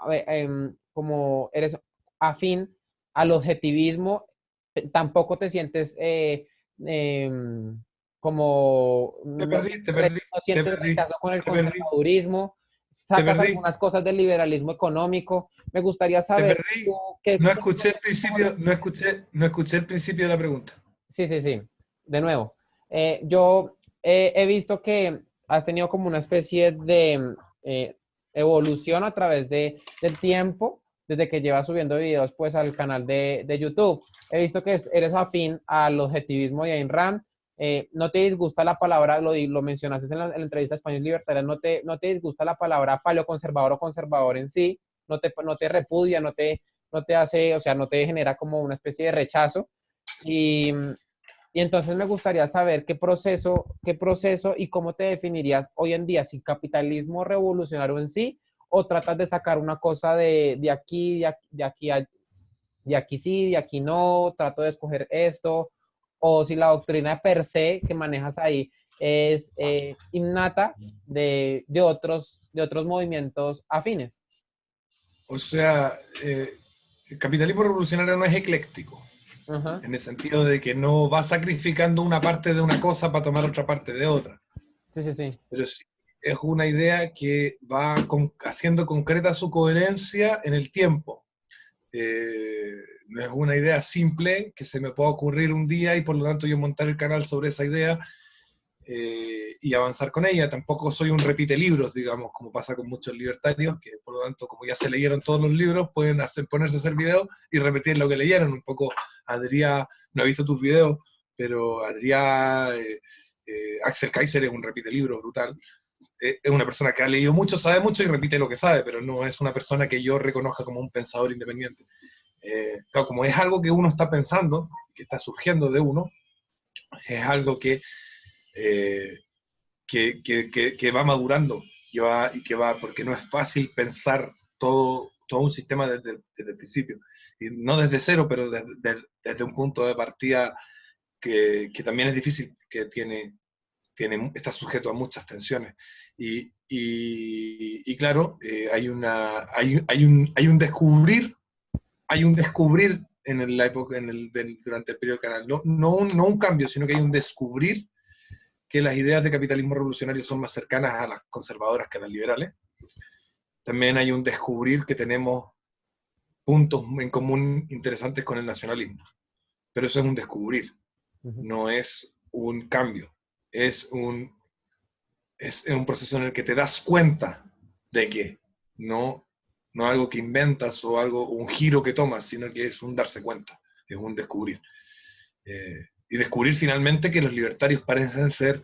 eres afín al objetivismo, tampoco te sientes como, Te perdí, te perdí, no te sientes perdí, rechazo con el te perdí, conservadurismo, te sacas perdí, algunas cosas del liberalismo económico. Me gustaría te saber tú perdí. qué, No qué- escuché el cómo le- principio, no escuché el principio de la pregunta. Sí, sí, sí. De nuevo, yo he visto que has tenido como una especie de evolución a través del tiempo, desde que llevas subiendo videos pues al canal de YouTube. He visto que eres afín al objetivismo de Ayn Rand. No te disgusta la palabra, lo mencionaste en la entrevista Español Libertaria, no te disgusta la palabra paleoconservador o conservador en sí, no te repudia, no te hace, o sea, no te genera como una especie de rechazo. Y, y entonces me gustaría saber qué proceso y cómo te definirías hoy en día, si capitalismo revolucionario en sí, o tratas de sacar una cosa de aquí sí, de aquí no, trato de escoger esto, o si la doctrina per se que manejas ahí es innata de otros movimientos afines. O sea, el capitalismo revolucionario no es ecléctico, Ajá. en el sentido de que no va sacrificando una parte de una cosa para tomar otra parte de otra, Sí, sí, sí. pero sí es una idea que va haciendo concreta su coherencia en el tiempo. No es una idea simple que se me pueda ocurrir un día y por lo tanto yo montar el canal sobre esa idea y avanzar con ella. Tampoco soy un repite libros, digamos, como pasa con muchos libertarios, que por lo tanto, como ya se leyeron todos los libros, pueden ponerse a hacer videos y repetir lo que leyeron. Un poco, Adrián, no he visto tus videos, pero Adrián, Axel Kaiser es un repite libros brutal. Es una persona que ha leído mucho, sabe mucho y repite lo que sabe, pero no es una persona que yo reconozca como un pensador independiente. Claro, como es algo que uno está pensando, que está surgiendo de uno, es algo eh, que va madurando que va, porque no es fácil pensar todo un sistema desde el principio. Y no desde cero, pero desde un punto de partida que también es difícil, que está sujeto a muchas tensiones. Y claro, hay un descubrir en la época, durante el periodo del canal. No un cambio, sino que hay un descubrir que las ideas de capitalismo revolucionario son más cercanas a las conservadoras que a las liberales. También hay un descubrir que tenemos puntos en común interesantes con el nacionalismo. Pero eso es un descubrir, Ujú. no es un cambio. Es es un proceso en el que te das cuenta de que no algo que inventas o un giro que tomas, sino que es un darse cuenta. es un descubrir. Y descubrir finalmente que los libertarios parecen ser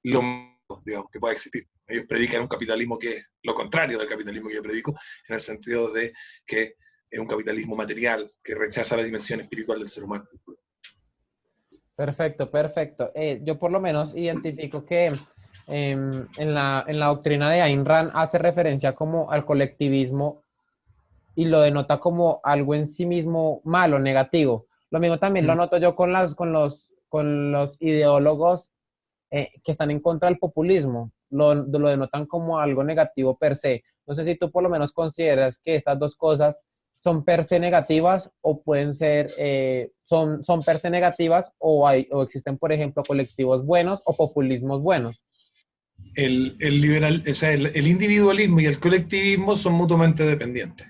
lo más, digamos, que pueda existir. Ellos predican un capitalismo que es lo contrario del capitalismo que yo predico, en el sentido de que es un capitalismo material que rechaza la dimensión espiritual del ser humano. Perfecto, perfecto. Yo por lo menos identifico que en la doctrina de Ayn Rand hace referencia como al colectivismo y lo denota como algo en sí mismo malo, negativo. Lo mismo también lo noto yo con los ideólogos que están en contra del populismo. Lo denotan como algo negativo per se. No sé si tú por lo menos consideras que estas dos cosas son per se negativas o pueden ser, son per se negativas o existen, por ejemplo, colectivos buenos o populismos buenos. El individualismo y el colectivismo son mutuamente dependientes.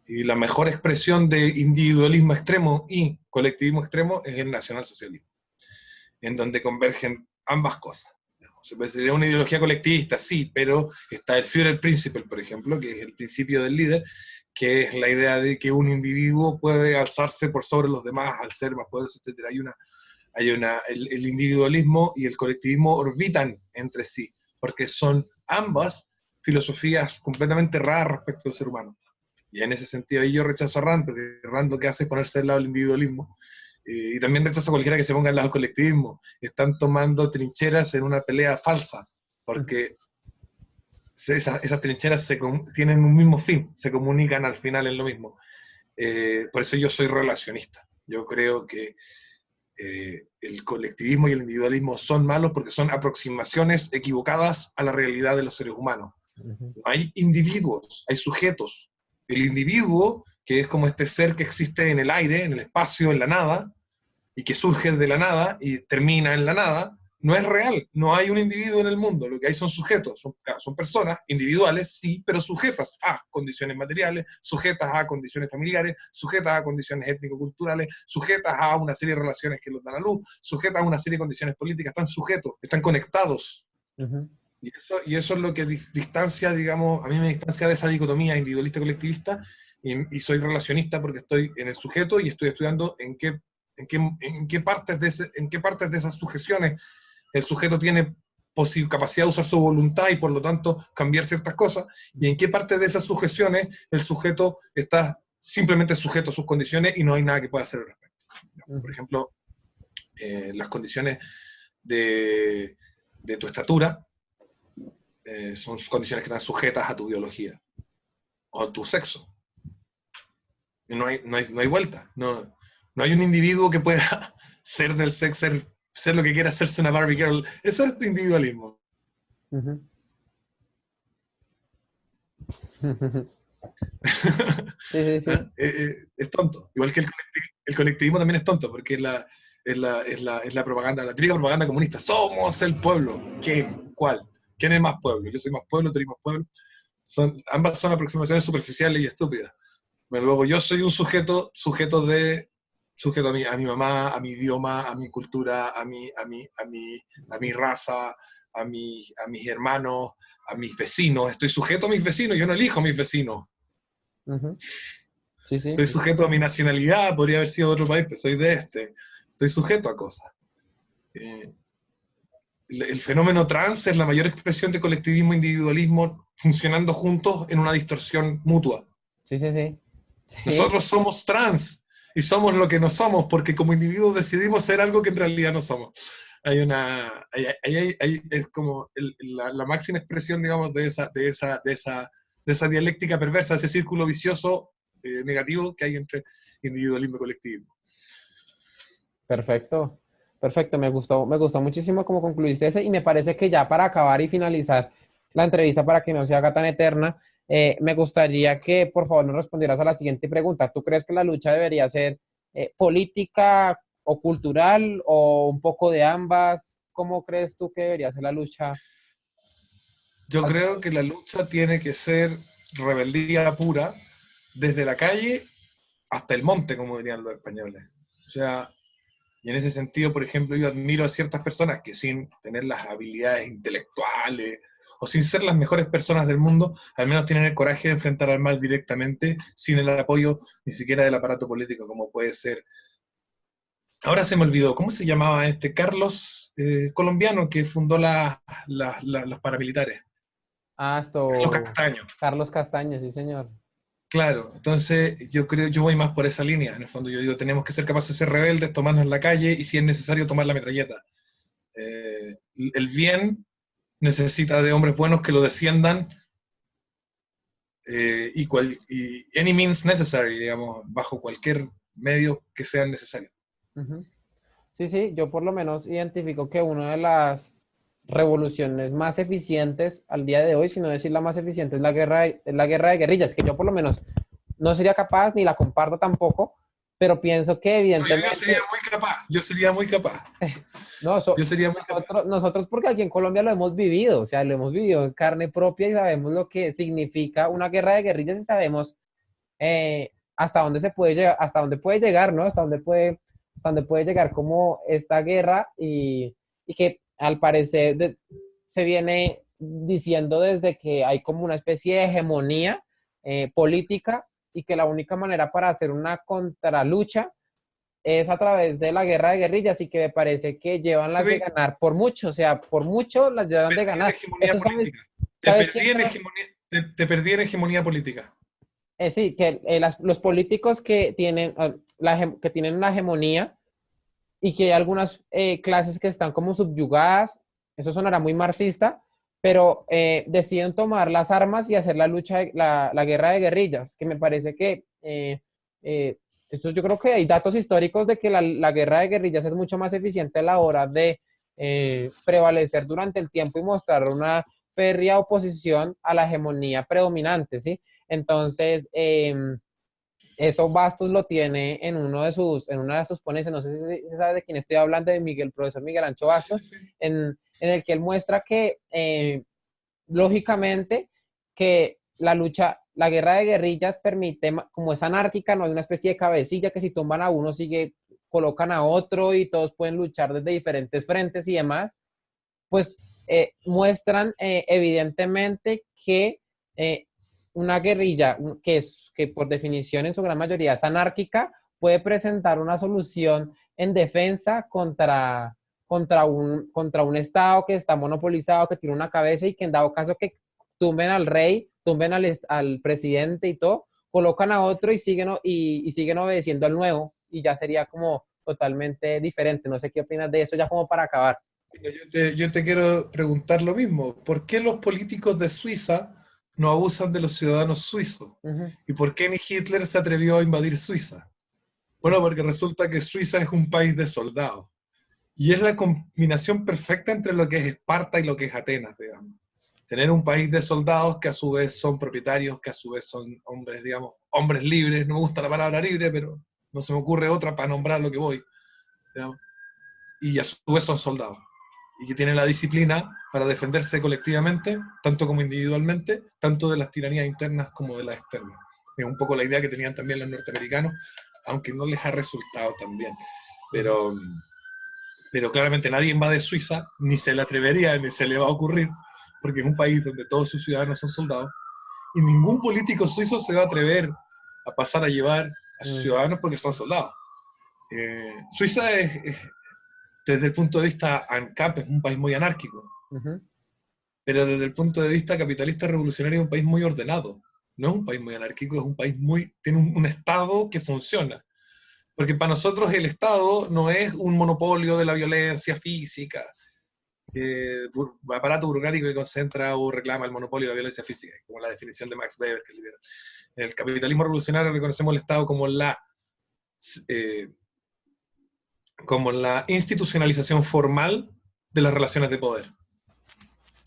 Y la mejor expresión de individualismo extremo y colectivismo extremo es el nacionalsocialismo, en donde convergen ambas cosas. Sería una ideología colectivista, sí, pero está el Führerprinzip, por ejemplo, que es el principio del líder, que es la idea de que un individuo puede alzarse por sobre los demás al ser más poderoso, etc. El individualismo y el colectivismo orbitan entre sí, porque son ambas filosofías completamente raras respecto al ser humano. Y en ese sentido ahí yo rechazo a Rand, porque Rand lo que hace es ponerse al lado del individualismo. Y también rechazo a cualquiera que se ponga al lado del colectivismo. Están tomando trincheras en una pelea falsa, porque esas trincheras tienen un mismo fin, se comunican al final en lo mismo. Por eso yo soy relacionista. Yo creo que el colectivismo y el individualismo son malos porque son aproximaciones equivocadas a la realidad de los seres humanos. No hay individuos, hay sujetos. El individuo, que es como este ser que existe en el aire, en el espacio, en la nada, y que surge de la nada y termina en la nada, no es real. No hay un individuo en el mundo. Lo que hay son sujetos, son personas individuales, sí, pero sujetas a condiciones materiales, sujetas a condiciones familiares, sujetas a condiciones étnico-culturales, sujetas a una serie de relaciones que los dan a luz, sujetas a una serie de condiciones políticas. Están sujetos, están conectados. Y eso es lo que distancia, digamos, a mí me distancia de esa dicotomía individualista-colectivista, y soy relacionista porque estoy en el sujeto y estoy estudiando en qué partes de esas sujeciones el sujeto tiene capacidad de usar su voluntad y por lo tanto cambiar ciertas cosas, y en qué parte de esas sujeciones el sujeto está simplemente sujeto a sus condiciones y no hay nada que pueda hacer al respecto. Por ejemplo, las condiciones de tu estatura son condiciones que están sujetas a tu biología o a tu sexo. Y no hay vuelta. No hay un individuo que pueda ser del sexo, ser lo que quiera hacerse una Barbie Girl. Eso es tu individualismo. Sí, sí, sí. Es tonto. Igual que el colectivismo también es tonto, porque es la propaganda, la típica propaganda comunista. Somos el pueblo. ¿Quién? ¿Cuál? ¿Quién es más pueblo? Yo soy más pueblo, tú eres más pueblo. Ambas son aproximaciones superficiales y estúpidas. Pero luego yo soy un sujeto a mi mamá, a mi idioma, a mi cultura, a mi raza, a mis hermanos, a mis vecinos. Estoy sujeto a mis vecinos, yo no elijo a mis vecinos. Sí, sí. Estoy sujeto a mi nacionalidad, podría haber sido de otro país, pero soy de este. Estoy sujeto a cosas. El fenómeno trans es la mayor expresión de colectivismo e individualismo funcionando juntos en una distorsión mutua. Sí, sí, sí. Sí. Nosotros somos trans y somos lo que no somos porque como individuos decidimos ser algo que en realidad no somos. Es como la máxima expresión, digamos, de esa dialéctica perversa, de ese círculo vicioso negativo que hay entre individualismo y colectivismo. Perfecto, perfecto, me gustó muchísimo cómo concluiste ese y me parece que ya para acabar y finalizar la entrevista para que no se haga tan eterna, me gustaría que por favor nos respondieras a la siguiente pregunta. ¿Tú crees que la lucha debería ser política o cultural o un poco de ambas? ¿Cómo crees tú que debería ser la lucha? Yo creo que la lucha tiene que ser rebeldía pura, desde la calle hasta el monte, como dirían los españoles. O sea, y en ese sentido, por ejemplo, yo admiro a ciertas personas que sin tener las habilidades intelectuales o sin ser las mejores personas del mundo, al menos tienen el coraje de enfrentar al mal directamente, sin el apoyo ni siquiera del aparato político, como puede ser. Ahora se me olvidó, ¿cómo se llamaba este Carlos, colombiano, que fundó los paramilitares? Ah, Carlos esto, Castaño. Carlos Castaño, sí, señor. Claro, entonces yo creo, yo voy más por esa línea, en el fondo yo digo, tenemos que ser capaces de ser rebeldes, tomarnos la calle y si es necesario tomar la metralleta. El bien necesita de hombres buenos que lo defiendan, y any means necessary, digamos, bajo cualquier medio que sea necesario. Ujú. Sí, sí, yo por lo menos identifico que una de las revoluciones más eficientes al día de hoy, si no decir la más eficiente, es la guerra de guerrillas, que yo por lo menos no sería capaz ni la comparto tampoco, pero pienso que Yo sería evidentemente, muy capaz, yo sería muy capaz, no, yo sería muy capaz. nosotros porque aquí en Colombia lo hemos vivido, o sea, lo hemos vivido en carne propia y sabemos lo que significa una guerra de guerrillas y sabemos hasta dónde se puede llegar, hasta dónde puede llegar, ¿no? Hasta dónde puede llegar como esta guerra y que al parecer se viene diciendo desde que hay como una especie de hegemonía política y que la única manera para hacer una contralucha es a través de la guerra de guerrillas y que me parece que llevan las de Perdí, ganar por mucho, o sea, por mucho las llevan de perdí en ganar. hegemonía Eso sabes, política. Te ¿sabes quién perdí se en lo, hegemonía, te perdí en hegemonía política. sí, que los políticos que tienen, que tienen una hegemonía y que hay algunas clases que están como subyugadas, eso sonará muy marxista, pero deciden tomar las armas y hacer la lucha, la guerra de guerrillas, que me parece que eso yo creo que hay datos históricos de que la guerra de guerrillas es mucho más eficiente a la hora de prevalecer durante el tiempo y mostrar una férrea oposición a la hegemonía predominante, ¿sí? Entonces, eso Bastos lo tiene en una de sus ponencias, no sé si se sabe de quién estoy hablando, de Miguel, profesor Miguel Ancho Sí, Bastos, sí. en el que él muestra que, lógicamente, que la lucha, la guerra de guerrillas permite, como es anárquica, no hay una especie de cabecilla que si tumban a uno, sigue, colocan a otro y todos pueden luchar desde diferentes frentes y demás, pues muestran evidentemente que una guerrilla que por definición en su gran mayoría es anárquica puede presentar una solución en defensa contra un Estado que está monopolizado, que tiene una cabeza y que en dado caso que tumben al rey, tumben al presidente y todo, colocan a otro y siguen obedeciendo al nuevo y ya sería como totalmente diferente. No sé qué opinas de eso ya como para acabar. Yo te quiero preguntar lo mismo. ¿Por qué los políticos de Suiza no abusan de los ciudadanos suizos? Uh -huh. ¿Y por qué ni Hitler se atrevió a invadir Suiza? Sí. Bueno, porque resulta que Suiza es un país de soldados. Y es la combinación perfecta entre lo que es Esparta y lo que es Atenas, digamos. Tener un país de soldados que a su vez son propietarios, que a su vez son hombres, digamos, hombres libres. No me gusta la palabra libre, pero no se me ocurre otra para nombrar lo que voy, digamos. Y a su vez son soldados. Y que tienen la disciplina para defenderse colectivamente, tanto como individualmente, tanto de las tiranías internas como de las externas. Es un poco la idea que tenían también los norteamericanos, aunque no les ha resultado tan bien. Pero, pero claramente nadie invade Suiza, ni se le atrevería, ni se le va a ocurrir, porque es un país donde todos sus ciudadanos son soldados, y ningún político suizo se va a atrever a pasar a llevar a sus Uh ciudadanos porque son soldados. Suiza desde el punto de vista ANCAP, es un país muy anárquico, -huh. pero desde el punto de vista capitalista revolucionario es un país muy ordenado. No es un país muy anárquico, es un país tiene un Estado que funciona. Porque para nosotros el Estado no es un monopolio de la violencia física, aparato burocrático que concentra o reclama el monopolio de la violencia física, como la definición de Max Weber, que es liberal. En el capitalismo revolucionario reconocemos el Estado como la institucionalización formal de las relaciones de poder.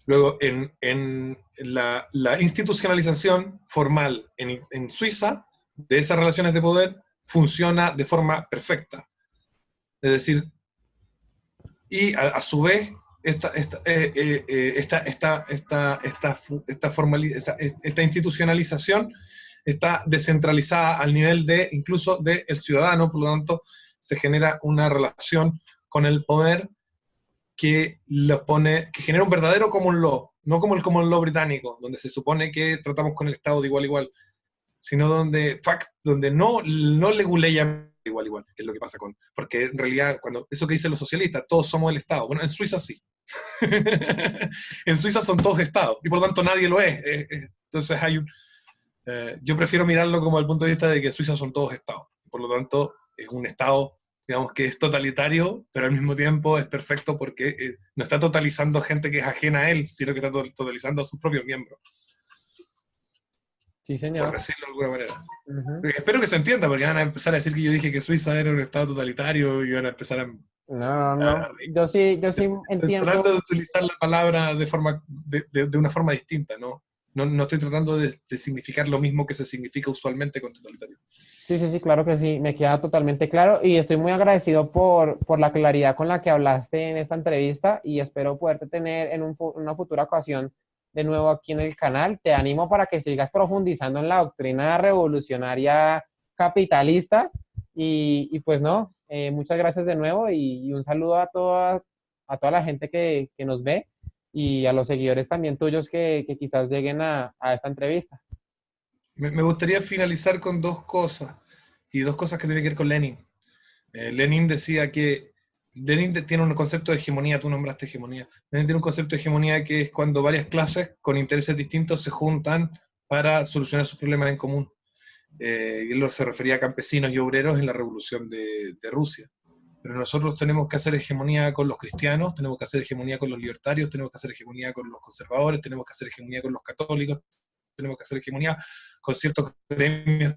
Luego, en la institucionalización formal en Suiza de esas relaciones de poder funciona de forma perfecta. Es decir, y a su vez, esta institucionalización está descentralizada al nivel de incluso del ciudadano, por lo tanto, se genera una relación con el poder que genera un verdadero common law, no como lo británico, donde se supone que tratamos con el Estado de igual a igual, sino donde no leguleyan igual a igual, que es lo que pasa porque en realidad, eso que dicen los socialistas, todos somos el Estado. Bueno, en Suiza sí. En Suiza son todos Estados, y por lo tanto nadie lo es. Entonces yo prefiero mirarlo como el punto de vista de que Suiza son todos Estados. Por lo tanto, es un Estado, digamos, que es totalitario, pero al mismo tiempo es perfecto porque no está totalizando gente que es ajena a él, sino que está totalizando a sus propios miembros. Sí, Por señor. decirlo de alguna manera. Ujú. Espero que se entienda, porque van a empezar a decir que yo dije que Suiza era un Estado totalitario y van a empezar a... No, no, no. Yo sí Estoy entiendo. tratando de utilizar la palabra de una forma distinta, ¿no? No estoy tratando de significar lo mismo que se significa usualmente con totalitario. Sí, sí, sí, claro que sí, me queda totalmente claro y estoy muy agradecido por la claridad con la que hablaste en esta entrevista y espero poderte tener en una futura ocasión de nuevo aquí en el canal. Te animo para que sigas profundizando en la doctrina revolucionaria capitalista y pues no, muchas gracias de nuevo y un saludo a toda la gente que nos ve y a los seguidores también tuyos que quizás lleguen a esta entrevista. Me gustaría finalizar con y dos cosas que tienen que ver con Lenin. Lenin decía que tiene un concepto de hegemonía, tú nombraste hegemonía. Lenin tiene un concepto de hegemonía que es cuando varias clases con intereses distintos se juntan para solucionar sus problemas en común. Y él se refería a campesinos y obreros en la revolución de Rusia. Pero nosotros tenemos que hacer hegemonía con los cristianos, tenemos que hacer hegemonía con los libertarios, tenemos que hacer hegemonía con los conservadores, tenemos que hacer hegemonía con los católicos, tenemos que hacer hegemonía con ciertos gremios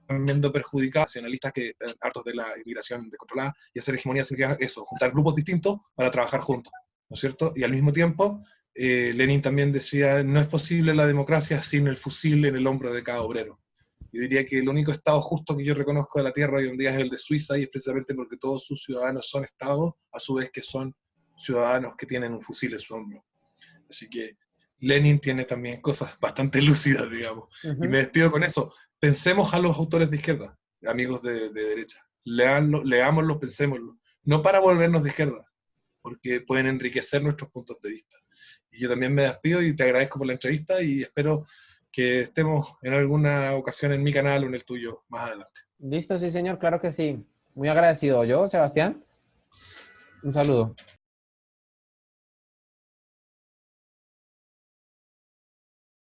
viendo perjudicados, nacionalistas que están hartos de la inmigración descontrolada, y hacer hegemonía significa eso, juntar grupos distintos para trabajar juntos, ¿no es cierto? Y al mismo tiempo, Lenin también decía, no es posible la democracia sin el fusil en el hombro de cada obrero. Yo diría que el único Estado justo que yo reconozco de la Tierra hoy en día es el de Suiza, y es precisamente porque todos sus ciudadanos son Estados, a su vez que son ciudadanos que tienen un fusil en su hombro. Así que Lenin tiene también cosas bastante lúcidas, digamos. Y me Ujú. despido con eso. Pensemos a los autores de izquierda, amigos de derecha. Leámoslos, pensémoslo. No para volvernos de izquierda, porque pueden enriquecer nuestros puntos de vista. Y yo también me despido y te agradezco por la entrevista y espero que estemos en alguna ocasión en mi canal o en el tuyo más adelante. Listo, sí, señor, claro que sí. Muy agradecido. Yo, Sebastián, un saludo.